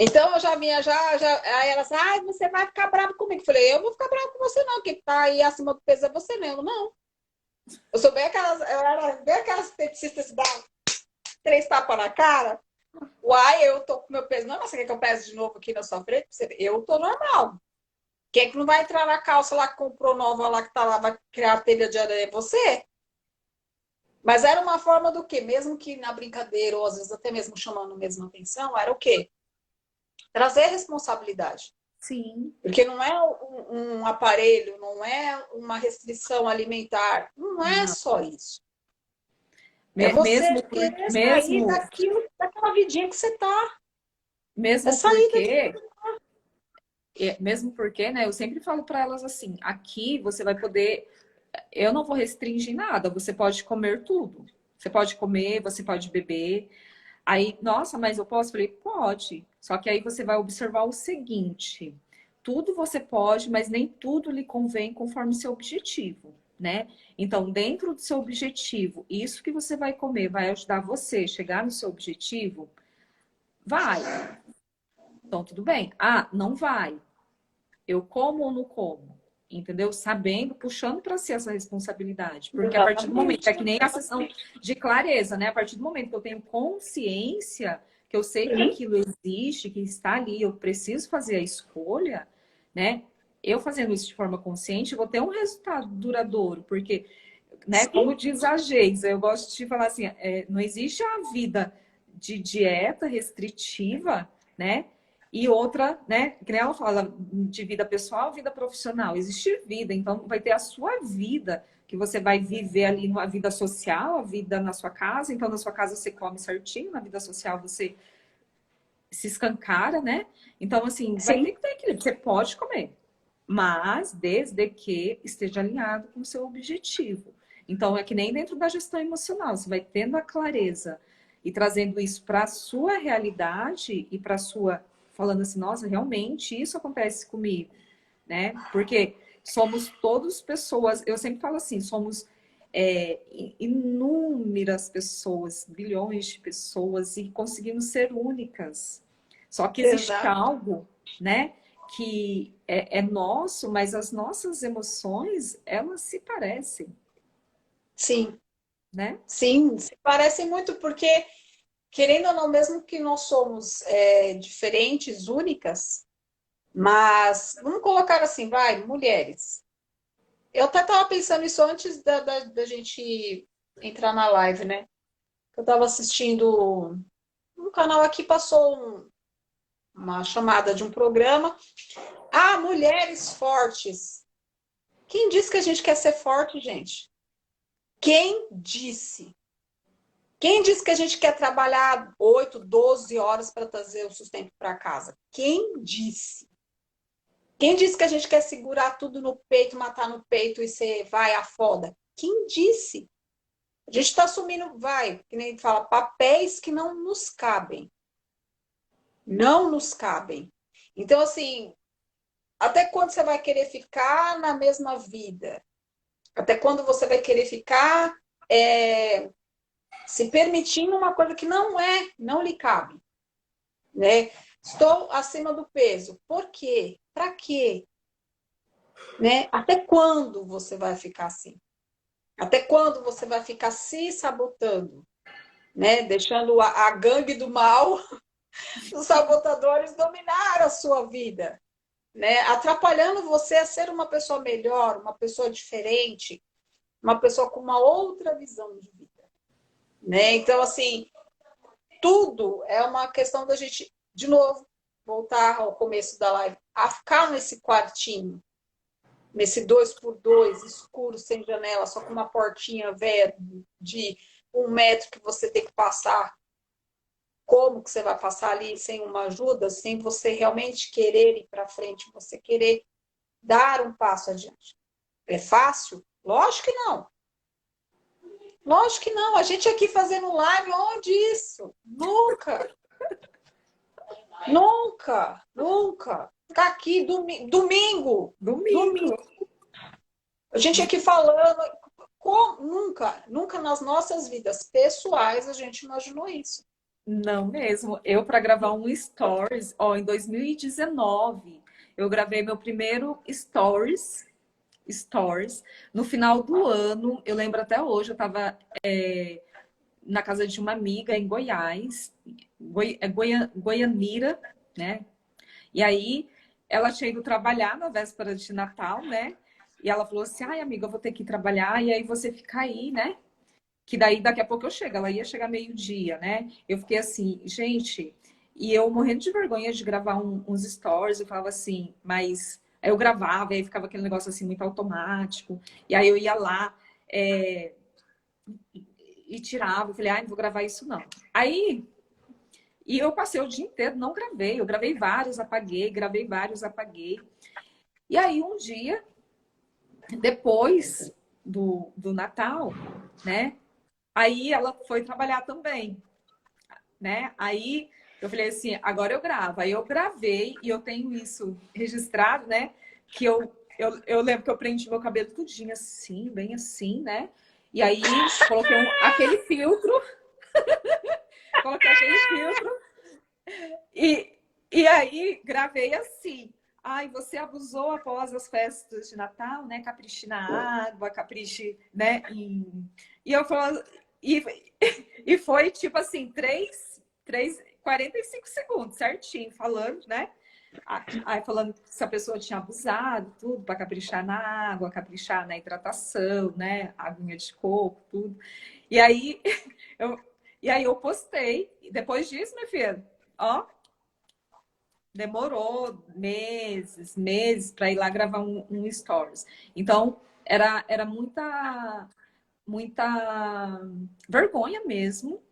Então eu já vinha, aí elas, ai, você vai ficar bravo comigo. Eu falei, eu vou ficar bravo com você, não, quem tá aí acima do peso é você mesmo. Não. Eu sou bem aquelas, eu era bem aquelas esteticista que dá 3 tapas na cara. Uai, eu tô com meu peso. Não, mas você quer que eu pese de novo aqui na sua frente? Eu tô normal. Quem é que não vai entrar na calça lá que comprou nova lá que tá lá, vai criar a telha de areia? É você. Mas era uma forma do quê? Mesmo que na brincadeira, ou às vezes até mesmo chamando mesmo atenção, era o quê? Trazer responsabilidade. sim. Porque não é um aparelho, não é uma restrição alimentar, não é Não. só isso. É você querer sair Mesmo, daquilo, daquela vidinha que você tá. É mesmo sair daquilo. porque mesmo porque, né, eu sempre falo para elas assim, aqui você vai poder, eu não vou restringir nada, você pode comer tudo. Você pode comer, você pode beber. Aí, nossa, mas eu posso? Falei, pode. Só que aí você vai observar o seguinte: tudo você pode, mas nem tudo lhe convém conforme seu objetivo, né? Então, dentro do seu objetivo, isso que você vai comer vai ajudar você a chegar no seu objetivo? Vai. Então, tudo bem. Ah, não vai. Eu como ou não como? Entendeu? Sabendo, puxando para si essa responsabilidade. Porque a partir do momento, Exatamente. é que nem a sessão de clareza, né? A partir do momento que eu tenho consciência, que eu sei que Sim, aquilo existe, que está ali, eu preciso fazer a escolha, né? Eu fazendo isso de forma consciente, eu vou ter um resultado duradouro, porque, né, como sim. diz a Geisa, eu gosto de falar assim, não existe a vida de dieta restritiva, né? E outra, né, que nem ela fala de vida pessoal, vida profissional. Existe vida, então vai ter a sua vida, que você vai viver ali numa vida social, a vida na sua casa. Então, na sua casa você come certinho, na vida social você se escancara, né? Então, assim, vai Sim, ter que ter equilíbrio. Você pode comer, mas desde que esteja alinhado com o seu objetivo. Então, é que nem dentro da gestão emocional, você vai tendo a clareza e trazendo isso para a sua realidade e para a sua, falando assim, nossa, realmente isso acontece comigo, né? Porque somos todos pessoas, eu sempre falo assim, somos inúmeras pessoas, bilhões de pessoas e conseguimos ser únicas. Só que existe exato. algo, né, que é nosso, mas as nossas emoções, elas se parecem, Sim, né? sim, se parecem muito porque, querendo ou não, mesmo que nós somos diferentes, únicas, mas vamos colocar assim, vai, mulheres. Eu até estava pensando isso antes da gente entrar na live, né? Eu estava assistindo um canal aqui, passou uma chamada de um programa. Ah, mulheres fortes. Quem disse que a gente quer ser forte, gente? Quem disse? Quem disse que a gente quer trabalhar 8, 12 horas para trazer o sustento para casa? Quem disse? Quem disse que a gente quer segurar tudo no peito, matar no peito e ser vai a foda? Quem disse? A gente está assumindo, vai, que nem fala, papéis que não nos cabem. Não nos cabem. Então, assim, até quando você vai querer ficar na mesma vida? Até quando você vai querer ficar se permitindo uma coisa que não lhe cabe, né? Estou acima do peso. Por quê? Para quê? Né? Até quando você vai ficar assim? Até quando você vai ficar se sabotando, né? Deixando a gangue do mal, os sabotadores dominar a sua vida, né? Atrapalhando você a ser uma pessoa melhor, uma pessoa diferente, uma pessoa com uma outra visão de vida, né? Então, assim, tudo é uma questão da gente, de novo, voltar ao começo da live, a ficar nesse quartinho, nesse 2x2 escuro, sem janela, só com uma portinha velha de 1 metro que você tem que passar. Como que você vai passar ali sem uma ajuda, sem você realmente querer ir para frente, você querer dar um passo adiante? É fácil? Lógico que não. Lógico que não. A gente aqui fazendo live, onde isso? Nunca. Nunca, nunca. Ficar aqui domingo, Domingo. domingo. A gente aqui falando, nunca, nunca nas nossas vidas pessoais a gente imaginou isso. Não mesmo. Eu, para gravar um stories, ó, em 2019, eu gravei meu primeiro stories. No final do ano, eu lembro até hoje, eu estava na casa de uma amiga em Goiás, Goianira, né? E aí ela tinha ido trabalhar na véspera de Natal, né? E ela falou assim: ai, amiga, eu vou ter que ir trabalhar, e aí você fica aí, né? Que daí daqui a pouco eu chego. Ela ia chegar meio-dia, né? Eu fiquei assim, gente, e eu morrendo de vergonha de gravar uns stories, eu falava assim, mas aí eu gravava, e aí ficava aquele negócio assim muito automático, e aí eu ia lá e tirava, eu falei, ai, não vou gravar isso não. Aí e eu passei o dia inteiro, não gravei. Eu gravei vários, apaguei, gravei vários, apaguei. E aí, um dia, depois do Natal, né? Aí ela foi trabalhar também, né? Aí eu falei assim, agora eu gravo. Aí eu gravei e eu tenho isso registrado, né? Que eu lembro que eu prendi meu cabelo tudinho assim, bem assim, né? E aí coloquei aquele filtro, coloquei aquele filtro E, e aí gravei assim. Ai, você abusou após as festas de Natal, né? Capriche na água, capriche, né? E eu falo, e, e foi tipo assim, 45 segundos, certinho, falando, né? Aí falando se a pessoa tinha abusado, tudo, para caprichar na água, caprichar na hidratação, né? Aguinha de coco, tudo. E aí eu, e aí eu postei, depois disso, minha filha, ó, demorou meses para ir lá gravar um stories. Então, era muita vergonha mesmo.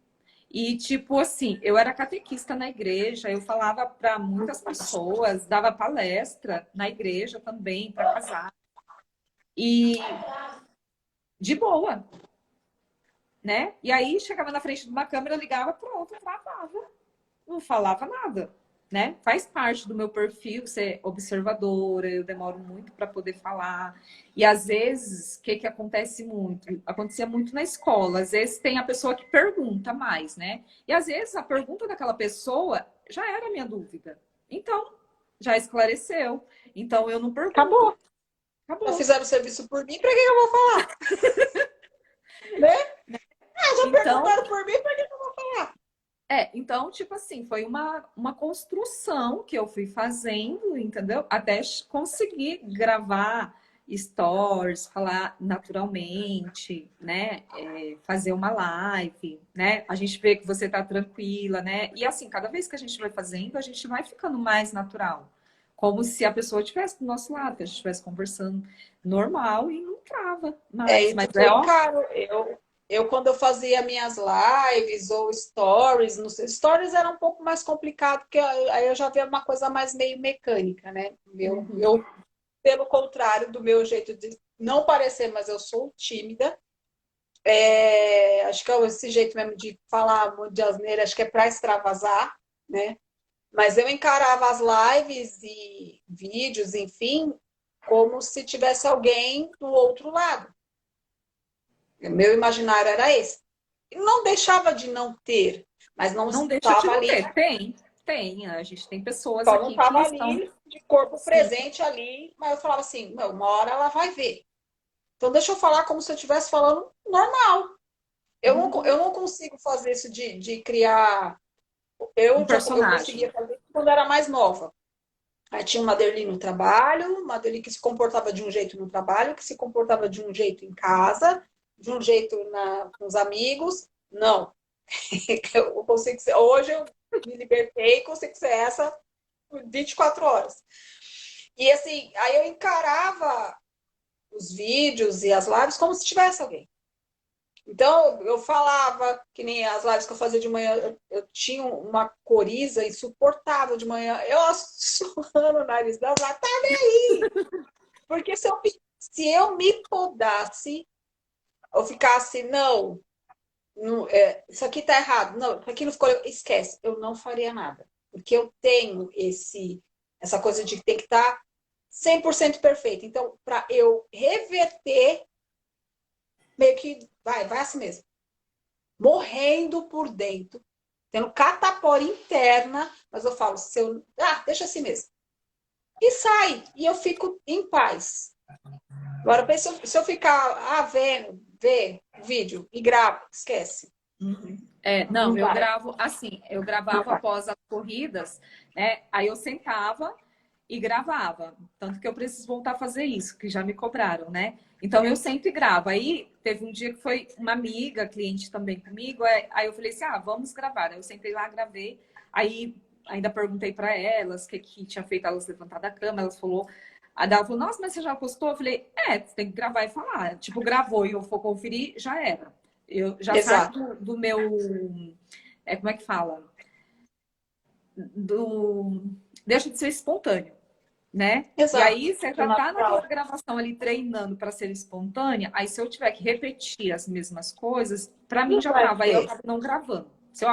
E, tipo assim, eu era catequista na igreja, eu falava para muitas pessoas, dava palestra na igreja também, para casar. E de boa, né? E aí chegava na frente de uma câmera, ligava, pronto, travava. Não falava nada, né? Faz parte do meu perfil ser observadora, eu demoro muito para poder falar. E às vezes, o que que acontece muito? Acontecia muito na escola. Às vezes tem a pessoa que pergunta mais, né? E às vezes a pergunta daquela pessoa já era a minha dúvida. Então, já esclareceu. Então eu não pergunto. Acabou. Já Acabou. fizeram o serviço por mim, para que eu vou falar? Né? Ah, já Então, perguntaram por mim, para que eu vou falar? então, tipo assim, foi uma construção que eu fui fazendo, entendeu? Até conseguir gravar stories, falar naturalmente, né? Fazer uma live, né? A gente vê que você tá tranquila, né? E assim, cada vez que a gente vai fazendo, a gente vai ficando mais natural. Como se a pessoa estivesse do nosso lado, que a gente estivesse conversando normal e não trava É mais. Mas isso que é eu ó, encaro. Quando eu fazia minhas lives ou stories, não sei, stories era um pouco mais complicado, porque aí eu já via uma coisa mais meio mecânica, né? Eu, pelo contrário do meu jeito de não parecer, mas eu sou tímida. Acho que é esse jeito mesmo de falar muito de asneira, acho que é para extravasar, né? Mas eu encarava as lives e vídeos, enfim, como se tivesse alguém do outro lado. Meu imaginário era esse. E não deixava de não ter, mas não não deixa de estava não ali, ter. Tem. A gente tem pessoas só não aqui que estava estão. ali de corpo Sim. presente ali, mas eu falava assim, meu, uma hora ela vai ver. Então deixa eu falar como se eu estivesse falando normal. Eu Uhum. não consigo fazer isso de criar. Um Eu personagem. conseguia fazer quando era mais nova. Aí tinha uma Derli no trabalho, uma Derli que se comportava de um jeito no trabalho, que se comportava de um jeito em casa, de um jeito com os amigos. Não. Eu consigo ser. Hoje eu me libertei e consigo ser essa por 24 horas. E assim, aí eu encarava os vídeos e as lives como se tivesse alguém. Então, eu falava, que nem as lives que eu fazia de manhã, eu tinha uma coriza insuportável de manhã. Eu suando o nariz das lá, tá aí! Porque se eu me podasse, eu ficasse, não, não isso aqui tá errado, não, isso aqui não ficou, esquece, eu não faria nada. Porque eu tenho essa coisa de que tem que estar 100% perfeito. Então, para eu reverter, meio que vai assim mesmo. Morrendo por dentro, tendo catapora interna, mas eu falo, deixa assim mesmo. E sai, e eu fico em paz. Agora, se eu ficar ver o vídeo e gravo, esquece. Uhum. Não Não, eu vai. gravo assim, eu Não gravava vai. após as corridas, né? Aí eu sentava e gravava. Tanto que eu preciso voltar a fazer isso, que já me cobraram, né? Então eu sento e gravo. Aí teve um dia que foi uma amiga, cliente também comigo, aí eu falei assim: ah, vamos gravar. Aí eu sentei lá, gravei. Aí ainda perguntei para elas o que tinha feito elas levantar da cama. Elas falou. A Dela falou, nossa, mas você já postou? Eu falei, você tem que gravar e falar. Tipo, gravou e eu for conferir, já era. Eu já sai Exato. do meu. Como é que fala? Do, deixa de ser espontâneo, né? E Exato. aí você Do já tá naquela natural. gravação ali treinando para ser espontânea. Aí se eu tiver que repetir as mesmas coisas, para mim Não já vai trava. Aí eu ver. acabo não gravando. Se eu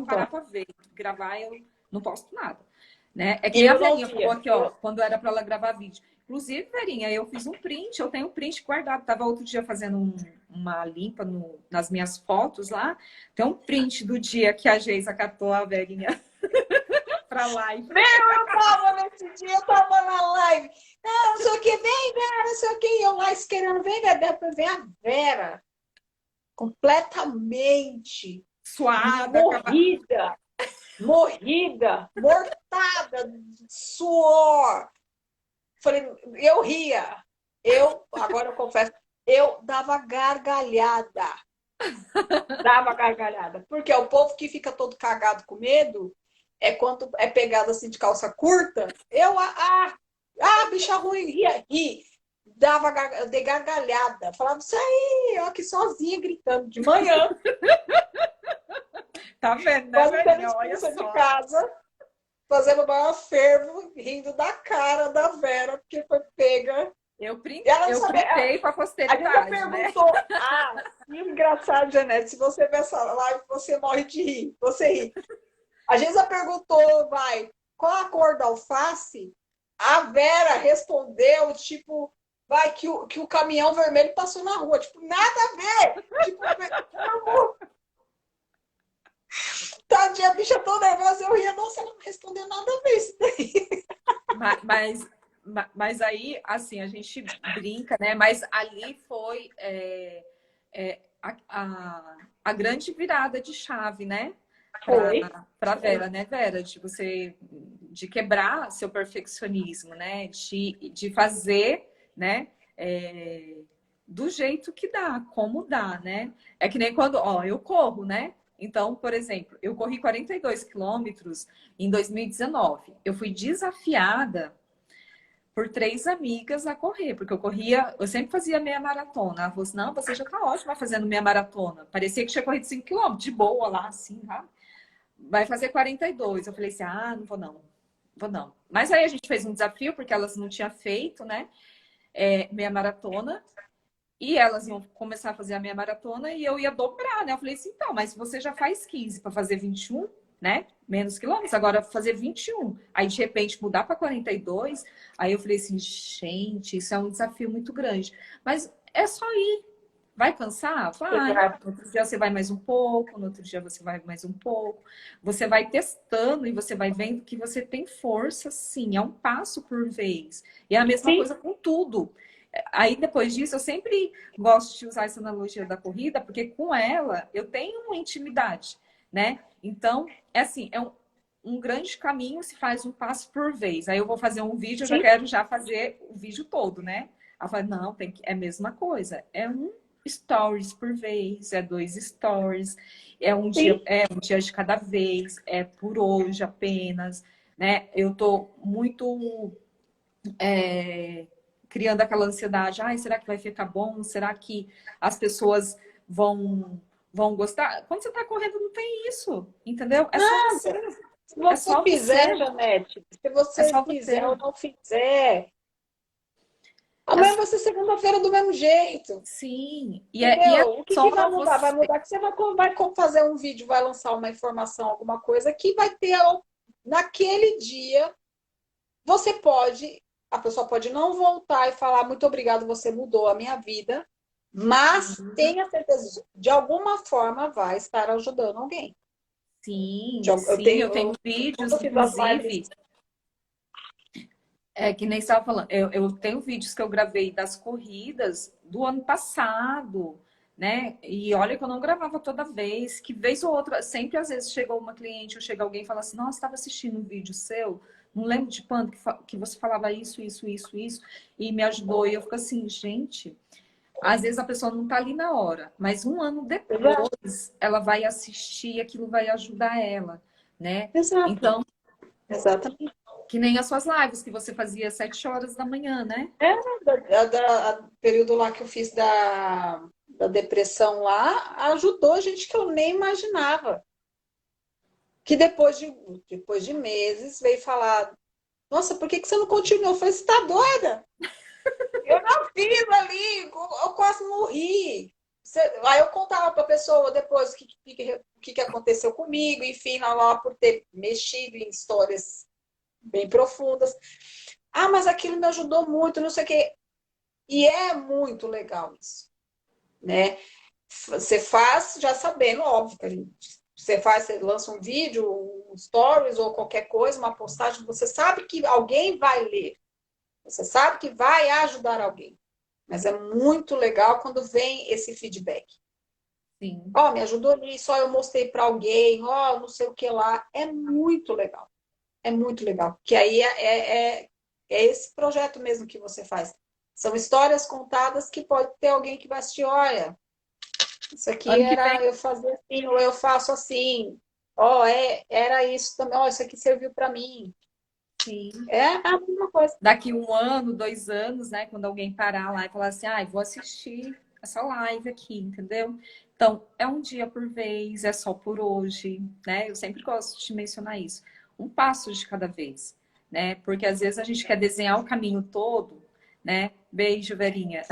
parar Então, para ver, gravar, eu não posto nada. Né? É que e nem a eu não Verinha falou via. aqui, ó, quando era para ela gravar vídeo. Inclusive, Verinha, eu fiz um print, eu tenho um print guardado. Tava outro dia fazendo uma limpa nas minhas fotos lá. Tem um print do dia que a Geisa catou a Verinha para live. Eu tava nesse dia, eu tava na live. Não sei o que, vem, Vera, não sei o que. E eu lá querendo, vem, Vera, vem a Vera. Completamente Suada, morrida, mortada, suor. Falei, eu ria. Agora eu confesso, eu dava gargalhada. Dava gargalhada. Porque é o povo que fica todo cagado com medo, é quando é pegada assim de calça curta, bicha ruim, ri. Eu dei gargalhada. Falava, isso aí, eu aqui sozinha gritando de manhã, Tá vendo, né, quase sendo velhinha? Olha expulsa de só. casa, fazendo o maior fervo, rindo da cara da Vera, porque foi pega. E ela não Eu sabia. printei para a A gente já posteridade, né? perguntou. Que engraçado, Janete. Se você ver essa live, você morre de rir. Você ri. A gente já perguntou, qual a cor da alface? A Vera respondeu, tipo, que o caminhão vermelho passou na rua. Tipo, nada a ver. Tipo, tadinha, a bicha toda nervosa. Eu ria, nossa, ela não respondeu nada a ver isso daí. Mas, mas aí, assim, a gente brinca, né? Mas ali foi a grande virada de chave, né? Foi. Para Vera, né, Vera? De você de quebrar seu perfeccionismo, né? De fazer, né? Do jeito que dá, como dá, né? É que nem quando, ó, eu corro, né? Então, por exemplo, eu corri 42 quilômetros em 2019. Eu fui desafiada por 3 amigas a correr, porque eu sempre fazia meia maratona. Ela falou assim: não, você já tá ótima fazendo meia maratona. Parecia que tinha corrido 5 quilômetros, de boa lá, assim, tá? Vai fazer 42. Eu falei assim: não vou não, vou não. Mas aí a gente fez um desafio, porque elas não tinham feito, né? Meia maratona. E elas iam começar a fazer a meia maratona e eu ia dobrar, né? Eu falei assim, então, mas você já faz 15 para fazer 21, né? Menos quilômetros, agora fazer 21. Aí, de repente, mudar para 42. Aí eu falei assim, gente, isso é um desafio muito grande. Mas é só ir. Vai cansar? Vai. Exato. No outro dia você vai mais um pouco, no outro dia você vai mais um pouco. Você vai testando e você vai vendo que você tem força, sim. É um passo por vez. E é a mesma Sim, coisa com tudo. Aí, depois disso, eu sempre gosto de usar essa analogia da corrida, porque com ela eu tenho uma intimidade, né? Então, é assim, um grande caminho se faz um passo por vez. Aí eu vou fazer um vídeo, eu já sim, quero já fazer o vídeo todo, né? Ela fala, não, é a mesma coisa. É um stories por vez, é 2 stories, sim. é um dia de cada vez, é por hoje apenas, né? Eu tô muito criando aquela ansiedade, ai, será que vai ficar bom? Será que as pessoas vão gostar? Quando você está correndo, não tem isso, entendeu? É só você. Nada. Se É você só fizer, você. Janete, se É você só fizer ou você. não fizer, É amanhã vai ser segunda-feira do mesmo jeito. sim. E é Entendeu? O que que vai só mudar? Vai você. mudar que você vai fazer um vídeo, vai lançar uma informação, alguma coisa que vai ter naquele dia. Você pode, a pessoa pode não voltar e falar muito obrigado, você mudou a minha vida, mas Sim, tenha certeza, de alguma forma vai estar ajudando alguém. sim, Eu sim. Eu tenho, tenho quando eu vídeos, fiz as lives, inclusive, que nem estava falando, eu tenho vídeos que eu gravei das corridas do ano passado, né? E olha que eu não gravava toda vez, que vez ou outra, sempre às vezes chegou uma cliente ou chega alguém e fala assim, nossa, estava assistindo um vídeo seu, não lembro de quando, que você falava isso, e me ajudou. E eu fico assim, gente, às vezes a pessoa não está ali na hora, mas um ano exato, depois ela vai assistir e aquilo vai ajudar ela, né? exato, Então, exatamente. que nem as suas lives que você fazia às 7 horas da manhã, né? É, período lá que eu fiz da depressão lá, ajudou gente que eu nem imaginava. Que depois de meses veio falar, nossa, por que você não continuou? Eu falei, você tá doida? Eu não fiz ali, eu quase morri. Aí eu contava para a pessoa depois o que aconteceu comigo, enfim, lá por ter mexido em histórias bem profundas. Mas aquilo me ajudou muito, não sei o quê. E é muito legal isso, né? Você faz já sabendo, óbvio, que você lança um vídeo, um stories ou qualquer coisa, uma postagem, você sabe que alguém vai ler, você sabe que vai ajudar alguém. Mas é muito legal quando vem esse feedback. Sim. Ó, me ajudou nisso, ó, eu mostrei para alguém, ó, não sei o que lá. É muito legal. É muito legal. Que aí é esse projeto mesmo que você faz. São histórias contadas que pode ter alguém que vai assistir, olha, isso aqui Ano que vem, era eu fazer assim, ou eu faço assim. Ó, era isso também, ó, isso aqui serviu para mim. Sim. É a mesma coisa. Daqui 1 ano, 2 anos, né? Quando alguém parar lá e falar assim, ah, vou assistir essa live aqui, entendeu? Então, é um dia por vez, é só por hoje, né? Eu sempre gosto de mencionar isso. Um passo de cada vez, né? Porque às vezes a gente quer desenhar o caminho todo, né? Beijo, Verinha.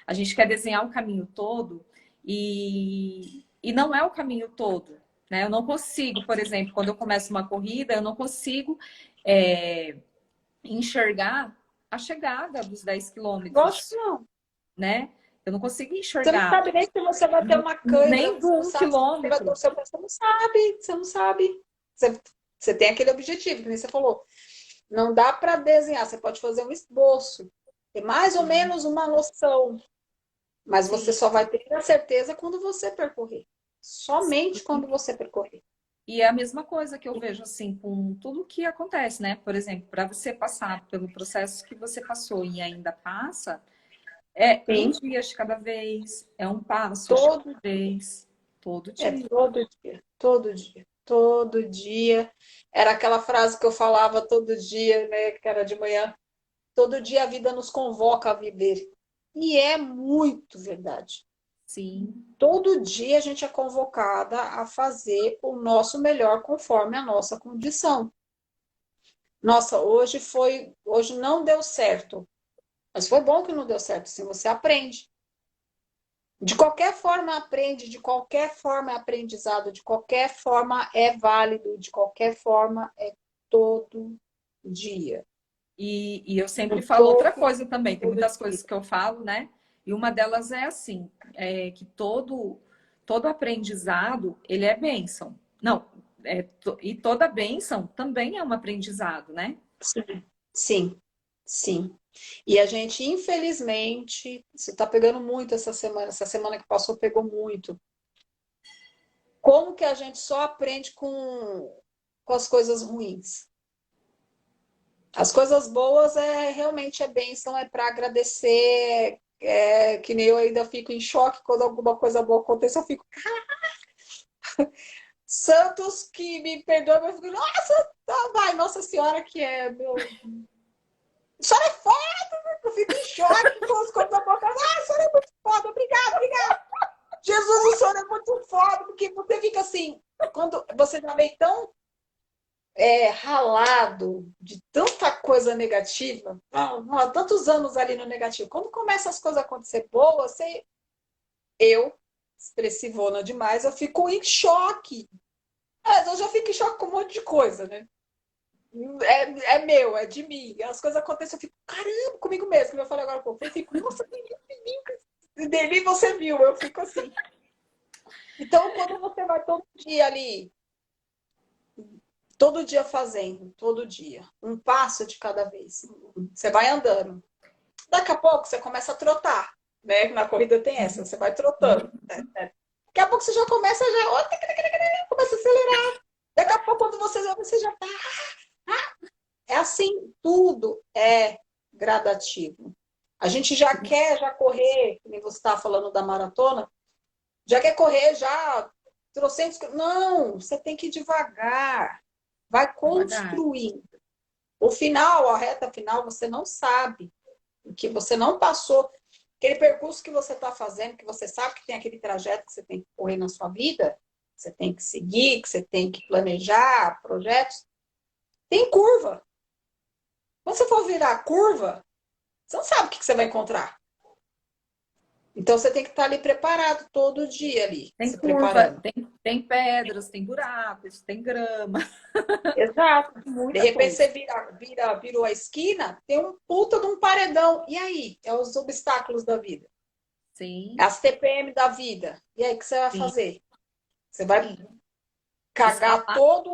A gente quer desenhar o caminho todo e não é o caminho todo, né? Eu não consigo, por exemplo, quando eu começo uma corrida, eu não consigo enxergar a chegada dos 10 Gosto quilômetros, não. né? Eu não consigo Você não enxergar sabe nem se você vai ter uma cãibra, nem do você não um sabe se você vai quilômetro. torcer o pé, você não sabe, você não sabe. Você tem aquele objetivo, que nem você falou. Não dá para desenhar, você pode fazer um esboço, ter mais ou Sim, menos uma noção, mas você sim. só vai ter a certeza quando você percorrer. Somente quando você percorrer. E é a mesma coisa que eu vejo assim com tudo que acontece, né? Por exemplo, para você passar pelo processo que você passou e ainda passa, é um Sim, dia de cada vez, é um passo de cada todo, vez, todo é dia. todo dia, todo dia, todo dia. Era aquela frase que eu falava todo dia, né, que era de manhã. Todo dia a vida nos convoca a viver. E é muito verdade. Sim, Todo dia a gente é convocada a fazer o nosso melhor conforme a nossa condição. Nossa, hoje não deu certo. Mas foi bom que não deu certo, assim, você aprende. De qualquer forma aprende, de qualquer forma é aprendizado, de qualquer forma é válido, de qualquer forma é todo dia. e eu sempre falo outra Todo, coisa também, tem todo muitas dia. coisas que eu falo, né? E uma delas é assim, que todo aprendizado, ele é bênção. Não, e toda bênção também é um aprendizado, né? Sim, sim, sim. E a gente, infelizmente, isso está pegando muito essa semana que passou pegou muito. Como que a gente só aprende com as coisas ruins? As coisas boas realmente é bênção, é para agradecer. Que nem eu ainda fico em choque quando alguma coisa boa acontece, eu fico, Santos que me perdoa, eu fico, nossa, tá, vai, Nossa Senhora, que é meu. A senhora é foda, eu fico em choque com as coisas boas. A senhora é muito foda, obrigada, obrigada. Jesus, o senhor é muito foda, porque você fica assim, quando você já vem tão ralado de tanta coisa negativa, há tantos anos ali no negativo. Quando começam as coisas a acontecer boas, eu, expressivona demais, eu fico em choque. Mas eu já fico em choque com um monte de coisa, né? É meu, é de mim. As coisas acontecem, eu fico, caramba, comigo mesmo, como eu falei agora há pouco. Eu fico, nossa, Deli, você viu, eu fico assim. Então, quando você vai todo dia fazendo, todo dia, um passo de cada vez, você vai andando. Daqui a pouco você começa a trotar, né? Na corrida tem essa, você vai trotando. Né? Daqui a pouco você já começa a acelerar. Daqui a pouco, quando você já tá. É assim, tudo é gradativo. A gente já correr, como você estava falando da maratona, já quer correr, já trocentos. Não, você tem que ir devagar. Vai Devagar. construindo. O final, a reta final, você não sabe. O que você não passou. Aquele percurso que você está fazendo, que você sabe que tem aquele trajeto que você tem que correr na sua vida, que você tem que seguir, que você tem que planejar projetos, tem curva. Quando você for virar a curva, você não sabe o que você vai encontrar. Então você tem que estar ali preparado todo dia ali, Tem se curva, preparando. tem pedras, tem buracos, tem grama, Exato. De muita repente você coisa. virou a esquina, tem um puta de um paredão. E aí? É os obstáculos da vida. É Sim, as TPM da vida. E aí, o que você vai sim, fazer? Você vai sim. cagar Escalar, todo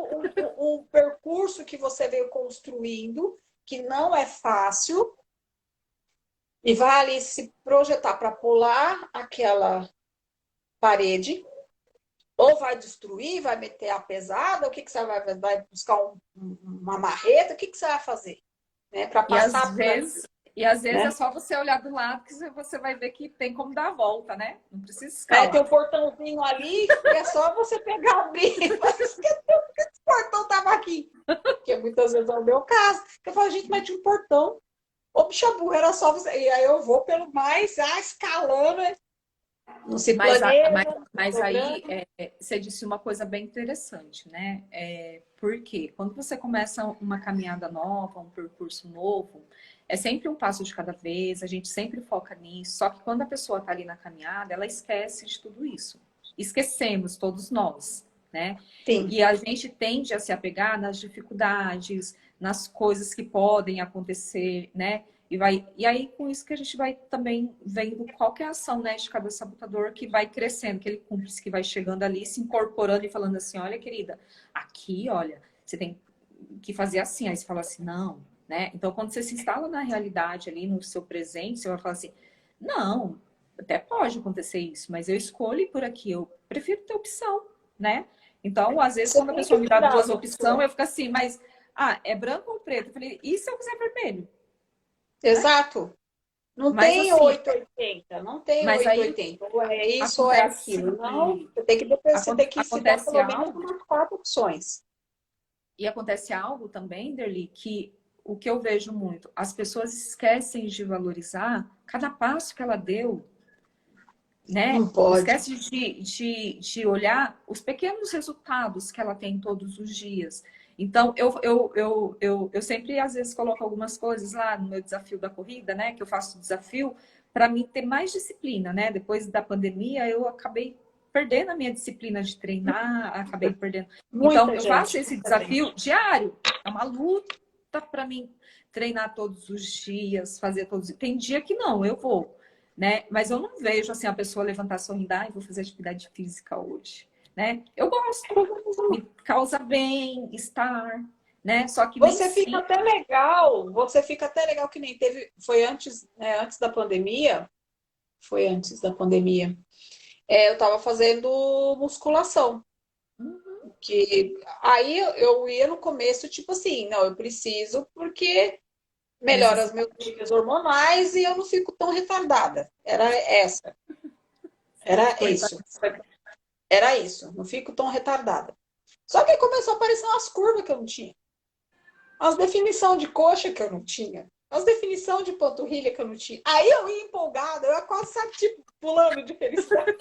um percurso que você veio construindo, que não é fácil, e vai ali se projetar para pular aquela parede, ou vai destruir, vai meter a pesada, o que, que você vai buscar uma marreta, o que, que você vai fazer? Né, para e passar por ali. E às vezes é né? só você olhar do lado que você vai ver que tem como dar a volta, né? Não precisa Tem escalar. um portãozinho ali, é só você pegar abrir. Mas esqueceu que esse portão estava aqui. Porque muitas vezes é o meu caso. Eu falo, gente, mas tinha um portão. Ô, bicha burra, era só você. E aí eu vou pelo mais, escalando, né? Não se Mas, planeja, não se mas programa. aí você disse uma coisa bem interessante, né? Porque quando você começa uma caminhada nova, um percurso novo, é sempre um passo de cada vez, a gente sempre foca nisso. Só que quando a pessoa está ali na caminhada, ela esquece de tudo isso. Esquecemos, todos nós, né? Sim. E a gente tende a se apegar nas dificuldades, nas coisas que podem acontecer, né? E aí, com isso que a gente vai também vendo qual que é a ação, né, de cada sabotador que vai crescendo, aquele cúmplice que vai chegando ali, se incorporando e falando assim, olha, querida, aqui, olha, você tem que fazer assim. Aí você fala assim, não, né? Então, quando você se instala na realidade ali, no seu presente, você vai falar assim, não, até pode acontecer isso, mas eu escolho ir por aqui, eu prefiro ter opção, né? Então, às vezes, Você quando a tem pessoa que me dá tirar duas as opções, opções. eu fico assim, mas, é branco ou preto? Eu falei, e se eu quiser vermelho? Né? Exato. Não Mas tem assim, 880, não tem mas aí 880. Ou é isso ou é acontece, aquilo. Não, você tem que se dar acontece pelo menos algo, umas 4 opções. e acontece algo também, Derli, que o que eu vejo muito, as pessoas esquecem de valorizar cada passo que ela deu, né? Não pode. Esquece de olhar os pequenos resultados que ela tem todos os dias. Então, eu sempre, às vezes, coloco algumas coisas lá no meu desafio da corrida, né? Que eu faço desafio para mim ter mais disciplina, né? Depois da pandemia, eu acabei perdendo a minha disciplina de treinar, acabei perdendo. Então, Muita eu faço gente, esse muita desafio gente. diário. É uma luta para mim treinar todos os dias, fazer todos. Tem dia que não, eu vou, né? Mas eu não vejo assim a pessoa levantar sorrindo, e vou fazer atividade física hoje, né? Eu gosto, me causa bem-estar, né? Só que nem sempre. Você fica até legal que nem teve, foi antes, né, antes da pandemia, foi antes da pandemia. Eu estava fazendo musculação, que aí eu ia no começo, tipo assim, não, eu preciso porque melhora os meus Necessidade. níveis hormonais e eu não fico tão retardada. Era isso, Importante. era isso, não fico tão retardada. Só que aí começou a aparecer umas curvas que eu não tinha, as definição de coxa que eu não tinha, as definição de panturrilha que eu não tinha. Aí eu ia empolgada, eu ia quase, sabe, tipo, pulando de felicidade.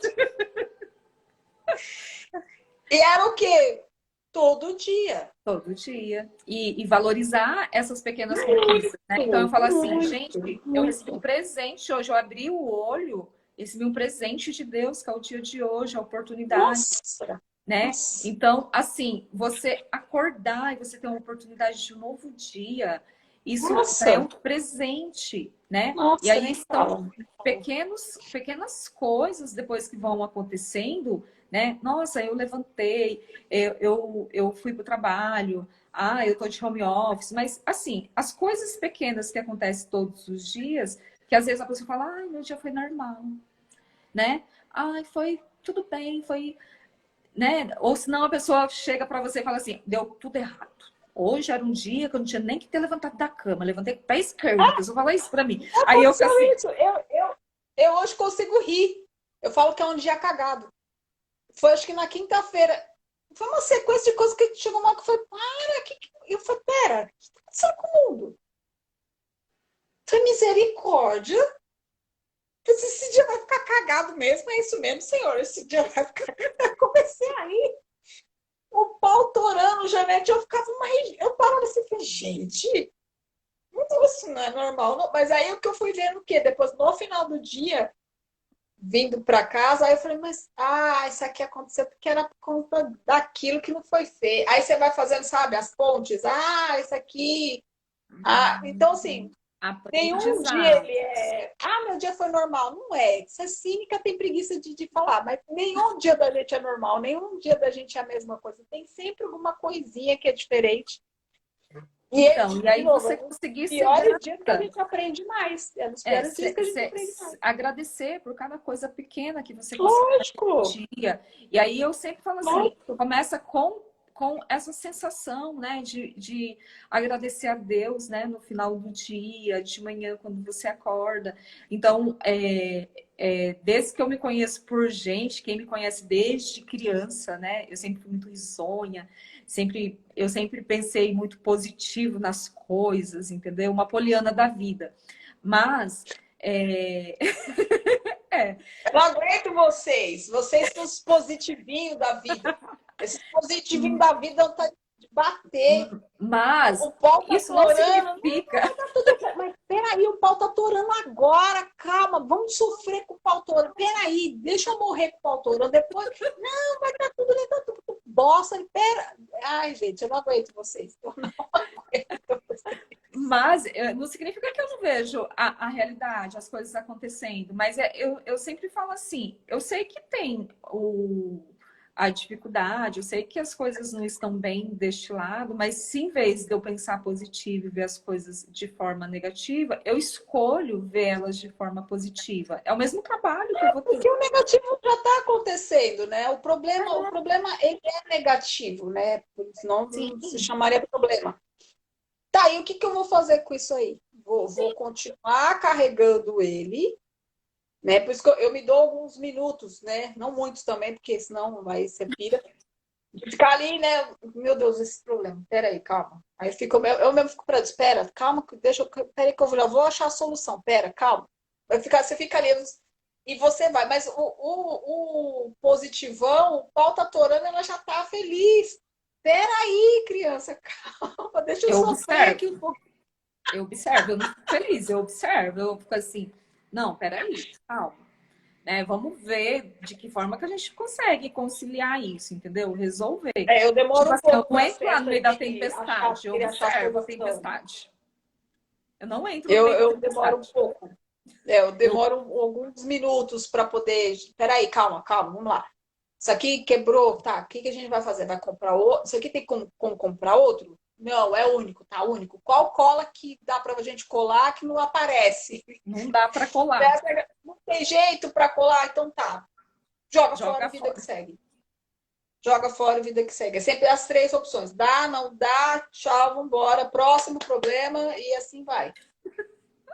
E era o quê? Todo dia. Todo dia. E valorizar essas pequenas conquistas, né? Então eu falo assim, gente, Muito, eu recebi um muito. presente hoje, eu abri o olho, recebi um presente de Deus, que é o dia de hoje, a oportunidade, Nossa, né? nossa, Então, assim, você acordar e você ter uma oportunidade de um novo dia, isso já é um nossa, presente, né? E nossa, aí nem são fala. pequenas coisas depois que vão acontecendo, né? Nossa, eu levantei, eu fui para o trabalho, eu estou de home office, mas assim, as coisas pequenas que acontecem todos os dias, que às vezes a pessoa fala, ai, meu dia foi normal, né? Ai, foi tudo bem, foi, né? Ou senão a pessoa chega para você e fala assim, deu tudo errado. Hoje era um dia que eu não tinha nem que ter levantado da cama, levantei com o pé esquerdo, a pessoa fala isso para mim. Aí eu fico Aconteceu assim, isso. Eu hoje consigo rir. Eu falo que é um dia cagado. Foi acho que na quinta-feira. Foi uma sequência de coisas que chegou uma hora que foi, para, eu falei, pera, o que está acontecendo com o mundo? Foi misericórdia. Esse dia vai ficar cagado mesmo, é isso mesmo, senhor. Esse dia vai ficar cagado. Eu comecei aí, o pau torando, Janete, eu ficava mais. Eu parava assim, falei, gente, isso não é normal, não. Mas aí o que eu fui vendo o quê? Depois, no final do dia, vindo para casa, aí eu falei, mas isso aqui aconteceu porque era por conta daquilo que não foi feito. Aí você vai fazendo, sabe, as pontes, isso aqui. Então, assim, nenhum dia aprendizado. ele meu dia foi normal. Não é. Você é cínica, tem preguiça de falar, mas nenhum dia da gente é normal, nenhum dia da gente é a mesma coisa. Tem sempre alguma coisinha que é diferente. Então, e De aí novo, você é nos conseguir ser piores dias que a grata. gente aprende mais. É nos piores dias que a gente aprende mais. Agradecer por cada coisa pequena que você conseguiu Lógico, fazer no dia. E aí eu sempre falo assim, lógico. começa com com essa sensação, né, de agradecer a Deus, né, no final do dia, de manhã, quando você acorda. Então, desde que eu me conheço por gente, quem me conhece desde criança, né, eu sempre fui muito risonha, eu sempre pensei muito positivo nas coisas, entendeu? Uma poliana da vida. Mas, é, Eu não aguento vocês. Vocês são os positivinhos da vida. Esses positivinhos da vida não tá de bater. mas O pau tá isso não torando. significa. Não, tá tudo bem. Mas peraí, o pau tá torando agora. Calma, vamos sofrer com o pau torando. Peraí, deixa eu morrer com o pau torando. Depois, não, vai dar tudo bem, tá tudo bosta. Pera. Ai, gente, eu não aguento vocês. Eu não aguento vocês. Mas não significa que eu não vejo a realidade, as coisas acontecendo. Mas eu sempre falo assim: eu sei que tem a dificuldade, eu sei que as coisas não estão bem deste lado, mas se em vez de eu pensar positivo e ver as coisas de forma negativa, eu escolho vê-las de forma positiva. É o mesmo trabalho que eu vou ter. Porque o negativo já está acontecendo, né? O problema ele é negativo, né? Senão não se Sim, chamaria problema. Tá, e o que que eu vou fazer com isso aí? Vou continuar carregando ele, né? Por isso que eu me dou alguns minutos, né? Não muitos também, porque senão vai ser pira. De ficar ali, né? Meu Deus, esse problema. Peraí, calma. Aí eu mesmo fico para espera, calma, peraí que eu já vou achar a solução. Pera, calma. Você fica ali e você vai. Mas o positivão, o pau tá torando, ela já tá feliz. Peraí, criança, calma, deixa eu eu sofrer observo. aqui um pouco. Eu observo, eu não fico feliz, eu observo, eu fico assim, não, peraí, calma, né? Vamos ver de que forma que a gente consegue conciliar isso, entendeu? Resolver. Eu Tipo demoro um assim, eu pouco não para entro lá no meio da tempestade, eu querer achar a observo a solução. tempestade. Eu não entro no meio da Eu demoro um tempestade. pouco. Eu Eu, demoro alguns minutos para poder. Peraí, calma, calma, vamos lá. Isso aqui quebrou, tá? O que que a gente vai fazer? Vai comprar outro? Isso aqui tem como comprar outro? Não, é único, tá? Único. Qual cola que dá para a gente colar que não aparece? não dá para colar, Não tem jeito para colar, então tá. Joga fora, joga vida que fora. segue. Joga fora, vida que segue. É sempre as três opções. Dá, não dá, tchau, vambora. Próximo problema e assim vai.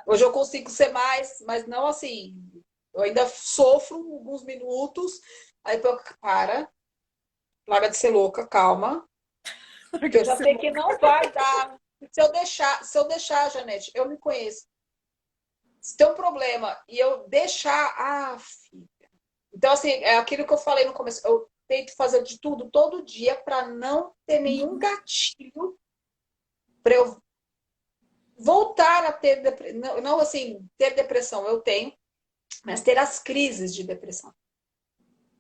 Hoje eu consigo ser mais, mas não assim. Eu ainda sofro alguns minutos. Aí eu larga de ser louca, calma. Que eu já sei que não vai dar. Se eu deixar, Janete, eu me conheço. Se tem um problema e eu deixar, filha. Então, assim, é aquilo que eu falei no começo. Eu tento fazer de tudo todo dia para não ter nenhum gatilho para eu voltar a ter depressão. Não, não, assim, ter depressão eu tenho, mas ter as crises de depressão.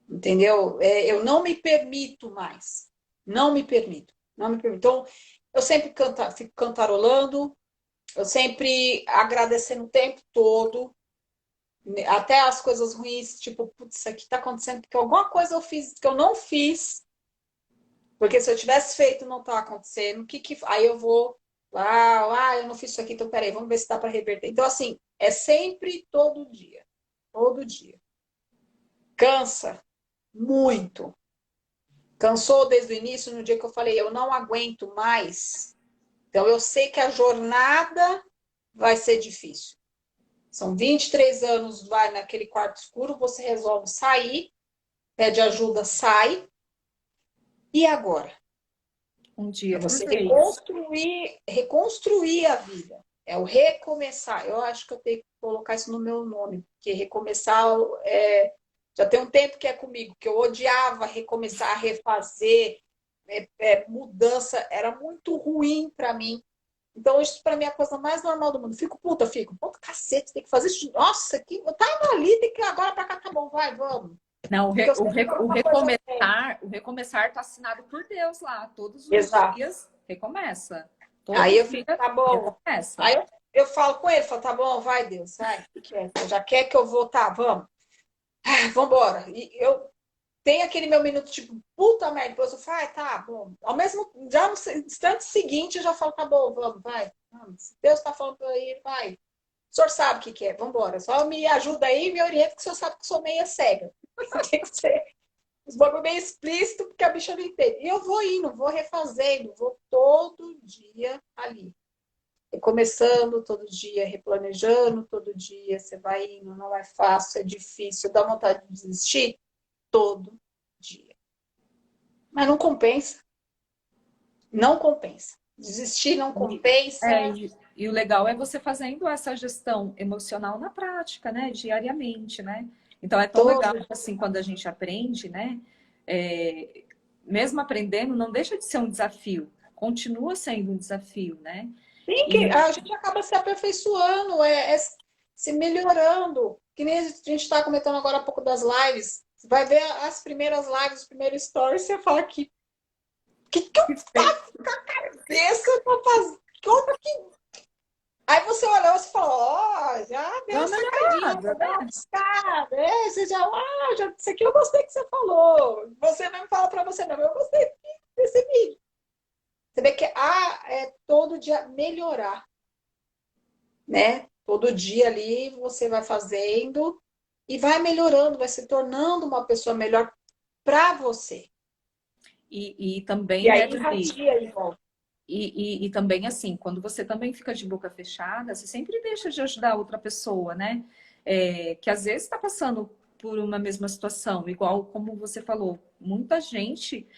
Entendeu? Eu não me permito mais. Não me permito. Não me permito. Então, eu sempre fico cantarolando, eu sempre agradecendo o tempo todo, até as coisas ruins, tipo, putz, isso aqui tá acontecendo porque alguma coisa eu fiz que eu não fiz, porque se eu tivesse feito não tá acontecendo. Aí eu vou lá, eu não fiz isso aqui, então peraí, vamos ver se dá para reverter. Então, assim, é sempre todo dia. Todo dia. Cansa muito. Cansou desde o início, no dia que eu falei, eu não aguento mais. Então, eu sei que a jornada vai ser difícil. São 23 anos, vai naquele quarto escuro, você resolve sair, pede ajuda, sai. E agora? Um É dia por você vez. reconstruir a vida. É o recomeçar. Eu acho que eu tenho que colocar isso no meu nome, porque recomeçar já tem um tempo que é comigo, que eu odiava recomeçar, refazer, mudança, era muito ruim para mim. Então, isso para mim é a coisa mais normal do mundo. Fico, puta cacete, tem que fazer isso. Nossa, eu tava ali, tem que ir agora para cá, tá bom, vai, vamos. Não, Porque eu sei que alguma coisa tem. o recomeçar está assinado por Deus lá. Todos os Exato. dias recomeça. Aí Todo eu fico, dia tá bom. recomeça. Aí eu falo com ele, falo, tá bom, vai, Deus, vai. O que é? Você já quer que eu vou, tá, vamos. Vamos embora. E eu tenho aquele meu minuto, tipo, puta merda, depois eu falo, tá, bom. Ao mesmo, já no instante seguinte, eu já falo, tá bom, vamos, vai. Vamos. Se Deus tá falando pra ir, vai. O senhor sabe o que é, vamos embora. Só me ajuda aí e me orienta, que o senhor sabe que eu sou meia cega. Tem que ser. os bagulho bem explícito, porque a bicha não entende. E eu vou indo, vou refazendo, vou todo dia ali. Começando todo dia, replanejando todo dia, você vai indo, não é fácil, é difícil, dá vontade de desistir todo dia. Mas não compensa. Não compensa. Desistir não compensa. E o legal é você fazendo essa gestão emocional na prática, né? Diariamente, né? Então é tão legal assim quando a gente aprende, né? Mesmo aprendendo, não deixa de ser um desafio. Continua sendo um desafio, né? Sim, a gente acaba se aperfeiçoando, se melhorando. Que nem a gente está comentando agora há pouco das lives. Você vai ver as primeiras lives, os primeiros stories, você fala que eu faço com a cabeça pra fazer? Como que... Aí você olhou e fala, ó, já deu uma sacadinha, deu uma piscada, você já, isso aqui eu gostei que você falou. Você não me fala pra você, não, eu gostei desse vídeo. Você vê que é todo dia melhorar, né? Todo dia ali você vai fazendo e vai melhorando, vai se tornando uma pessoa melhor para você. E também, e né, aí irradia em volta. E também, assim, quando você também fica de boca fechada, você sempre deixa de ajudar outra pessoa, né? Que às vezes está passando por uma mesma situação, igual como você falou, muita gente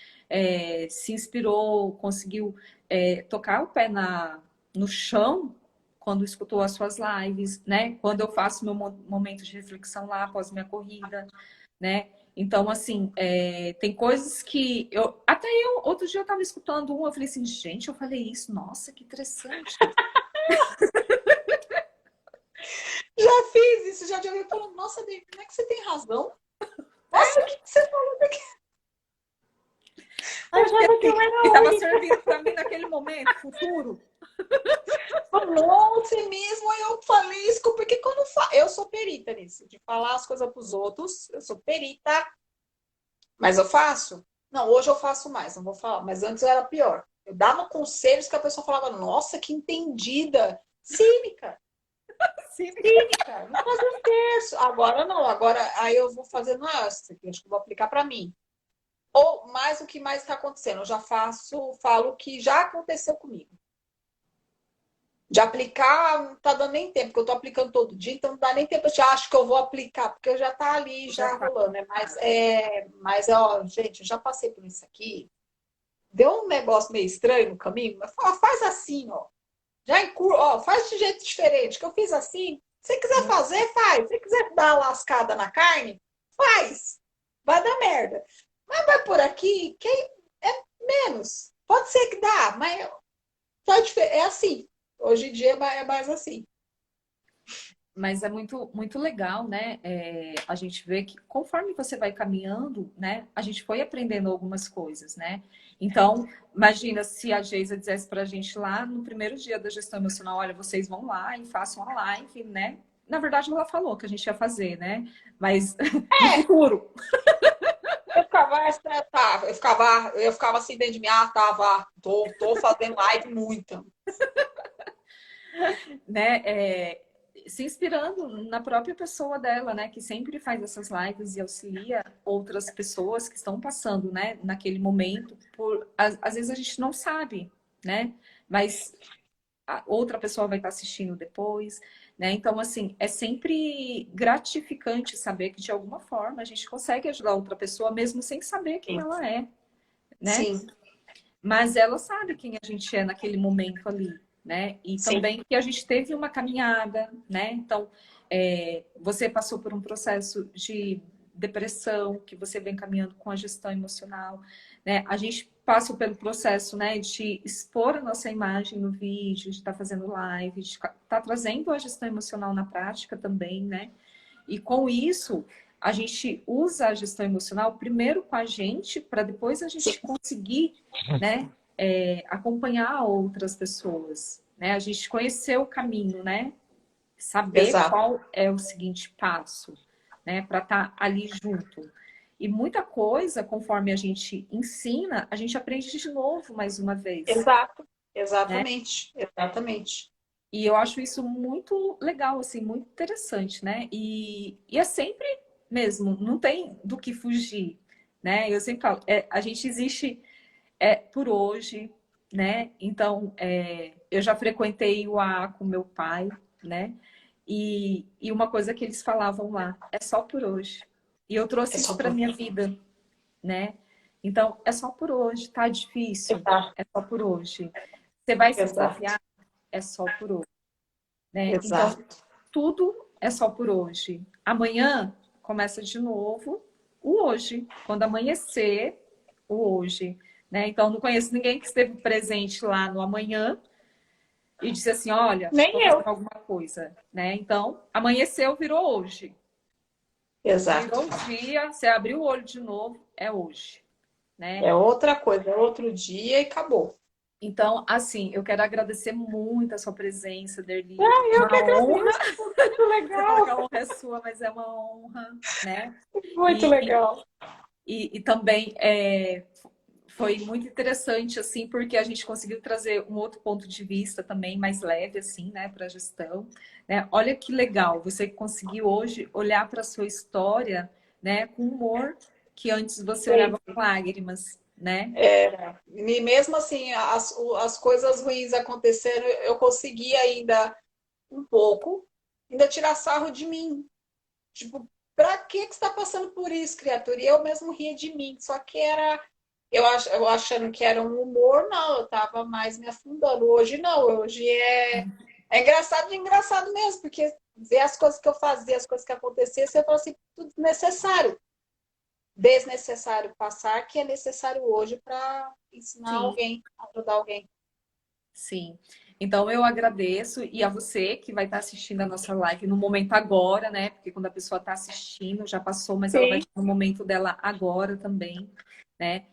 se inspirou, conseguiu tocar o pé no chão quando escutou as suas lives, né? Quando eu faço meu momento de reflexão lá após minha corrida, né? Então, assim, tem coisas que outro dia eu estava escutando eu falei assim, gente, eu falei isso, nossa, que interessante. Já fiz isso, já ouvi falando, nossa, David, não é que você tem razão? Nossa, o que você falou daqui? Achava que eu era estava servindo para mim naquele momento, futuro. Nossa, é mesmo, aí eu falei isso, porque quando eu sou perita nisso, de falar as coisas para os outros, eu sou perita, mas eu faço? Não, hoje eu faço mais, não vou falar, mas antes eu era pior. Eu dava conselhos que a pessoa falava, nossa, que entendida, cínica. Cínica, não fazia um terço. Agora não, agora aí eu vou fazer, nossa, acho que eu vou aplicar para mim. Ou mais o que mais está acontecendo, eu já falo o que já aconteceu comigo. De aplicar, não tá dando nem tempo, porque eu tô aplicando todo dia, então não dá nem tempo. Eu já acho que eu vou aplicar, porque já tá ali, já rolando, né? Mas, ó, gente, eu já passei por isso aqui. Deu um negócio meio estranho no caminho, mas faz assim, ó. Faz de jeito diferente, que eu fiz assim. Se você quiser fazer, faz. Se você quiser dar uma lascada na carne, faz. Vai dar merda. Mas vai por aqui, que é menos. Pode ser que dá, mas é assim. Hoje em dia é mais assim. Mas é muito, muito legal, né? A gente vê que conforme você vai caminhando, né? A gente foi aprendendo algumas coisas, né? Então, imagina se a Geisa dissesse pra gente lá no primeiro dia da gestão emocional, olha, vocês vão lá e façam a live, né? Na verdade, ela falou que a gente ia fazer, né? Mas no futuro. Eu ficava assim dentro de mim, tô fazendo live muito. Né? Se inspirando na própria pessoa dela, né? Que sempre faz essas lives e auxilia outras pessoas que estão passando, né? Naquele momento. Às vezes a gente não sabe, né? Mas a outra pessoa vai estar assistindo depois, né? Então, assim, é sempre gratificante saber que de alguma forma a gente consegue ajudar outra pessoa, mesmo sem saber quem ela é, né? Sim. Mas ela sabe quem a gente é naquele momento ali, né? E Sim. também que a gente teve uma caminhada, né? Então, você passou por um processo de depressão, que você vem caminhando com a gestão emocional, né? A gente passa pelo processo, né, de expor a nossa imagem no vídeo, de estar fazendo live, de estar trazendo a gestão emocional na prática também, né? E com isso, a gente usa a gestão emocional primeiro com a gente, para depois a gente conseguir, né, acompanhar outras pessoas, né? A gente conhecer o caminho, né? Saber Exato. qual é o seguinte passo, né? Para estar ali junto. E muita coisa, conforme a gente ensina, a gente aprende de novo mais uma vez. Exato. Exatamente. Né? Exatamente. E eu acho isso muito legal, assim, muito interessante, né? E é sempre mesmo, não tem do que fugir, né? Eu sempre falo, a gente existe por hoje, né? Então, eu já frequentei o AA com meu pai, né? E uma coisa que eles falavam lá, é só por hoje. E eu É trouxe só isso para minha vida, né? Então, é só por hoje, tá difícil? exato, É só por hoje. Você vai se exato, desafiar? É só por hoje, né? Então, exato. tudo é só por hoje. Amanhã começa de novo o hoje. Quando amanhecer, o hoje, né? Então, não conheço ninguém que esteve presente lá no amanhã e disse assim, olha, Nem tô eu. fazendo alguma coisa, né? Então, amanheceu, virou hoje. Exato. Virou o dia, você abriu o olho de novo, é hoje, né? É outra coisa, é outro dia e acabou. Então, assim, eu quero agradecer muito a sua presença, Derli. Ah, eu que Uma honra. agradeço, muito Você fala que legal, a honra é sua, mas é uma honra, né? muito E, legal. e também foi muito interessante, assim, porque a gente conseguiu trazer um outro ponto de vista também mais leve, assim, né, para a gestão. Né? Olha que legal, você conseguiu hoje olhar para a sua história, né, com humor, que antes você olhava com lágrimas, né? E mesmo assim, as coisas ruins aconteceram, eu consegui ainda um pouco, ainda tirar sarro de mim. Tipo, pra que você está passando por isso, criatura? E eu mesmo ria de mim. Só que era. Eu achando que era um humor, não, eu tava mais me afundando. Hoje não, hoje é engraçado de engraçado mesmo, porque ver as coisas que eu fazia, as coisas que aconteciam, você fala assim, tudo necessário. Desnecessário passar, que é necessário hoje para ensinar Sim, alguém, ajudar alguém. sim. Então eu agradeço e a você que vai estar assistindo a nossa live no momento agora, né? Porque quando a pessoa está assistindo já passou, mas ela vai Sim, estar no momento dela agora também, né?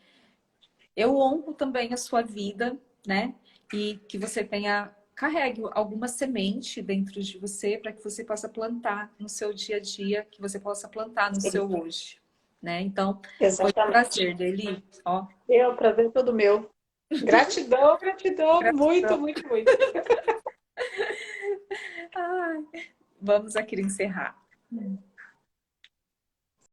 Eu honro também a sua vida, né? E que você tenha, carregue alguma semente dentro de você para que você possa plantar no seu dia a dia, que você possa plantar no seu sim, hoje, né? Então, foi um exatamente. prazer, Deli. Ó, É um prazer todo meu. Gratidão, gratidão, muito, gratidão. muito, muito. Ai, vamos aqui encerrar.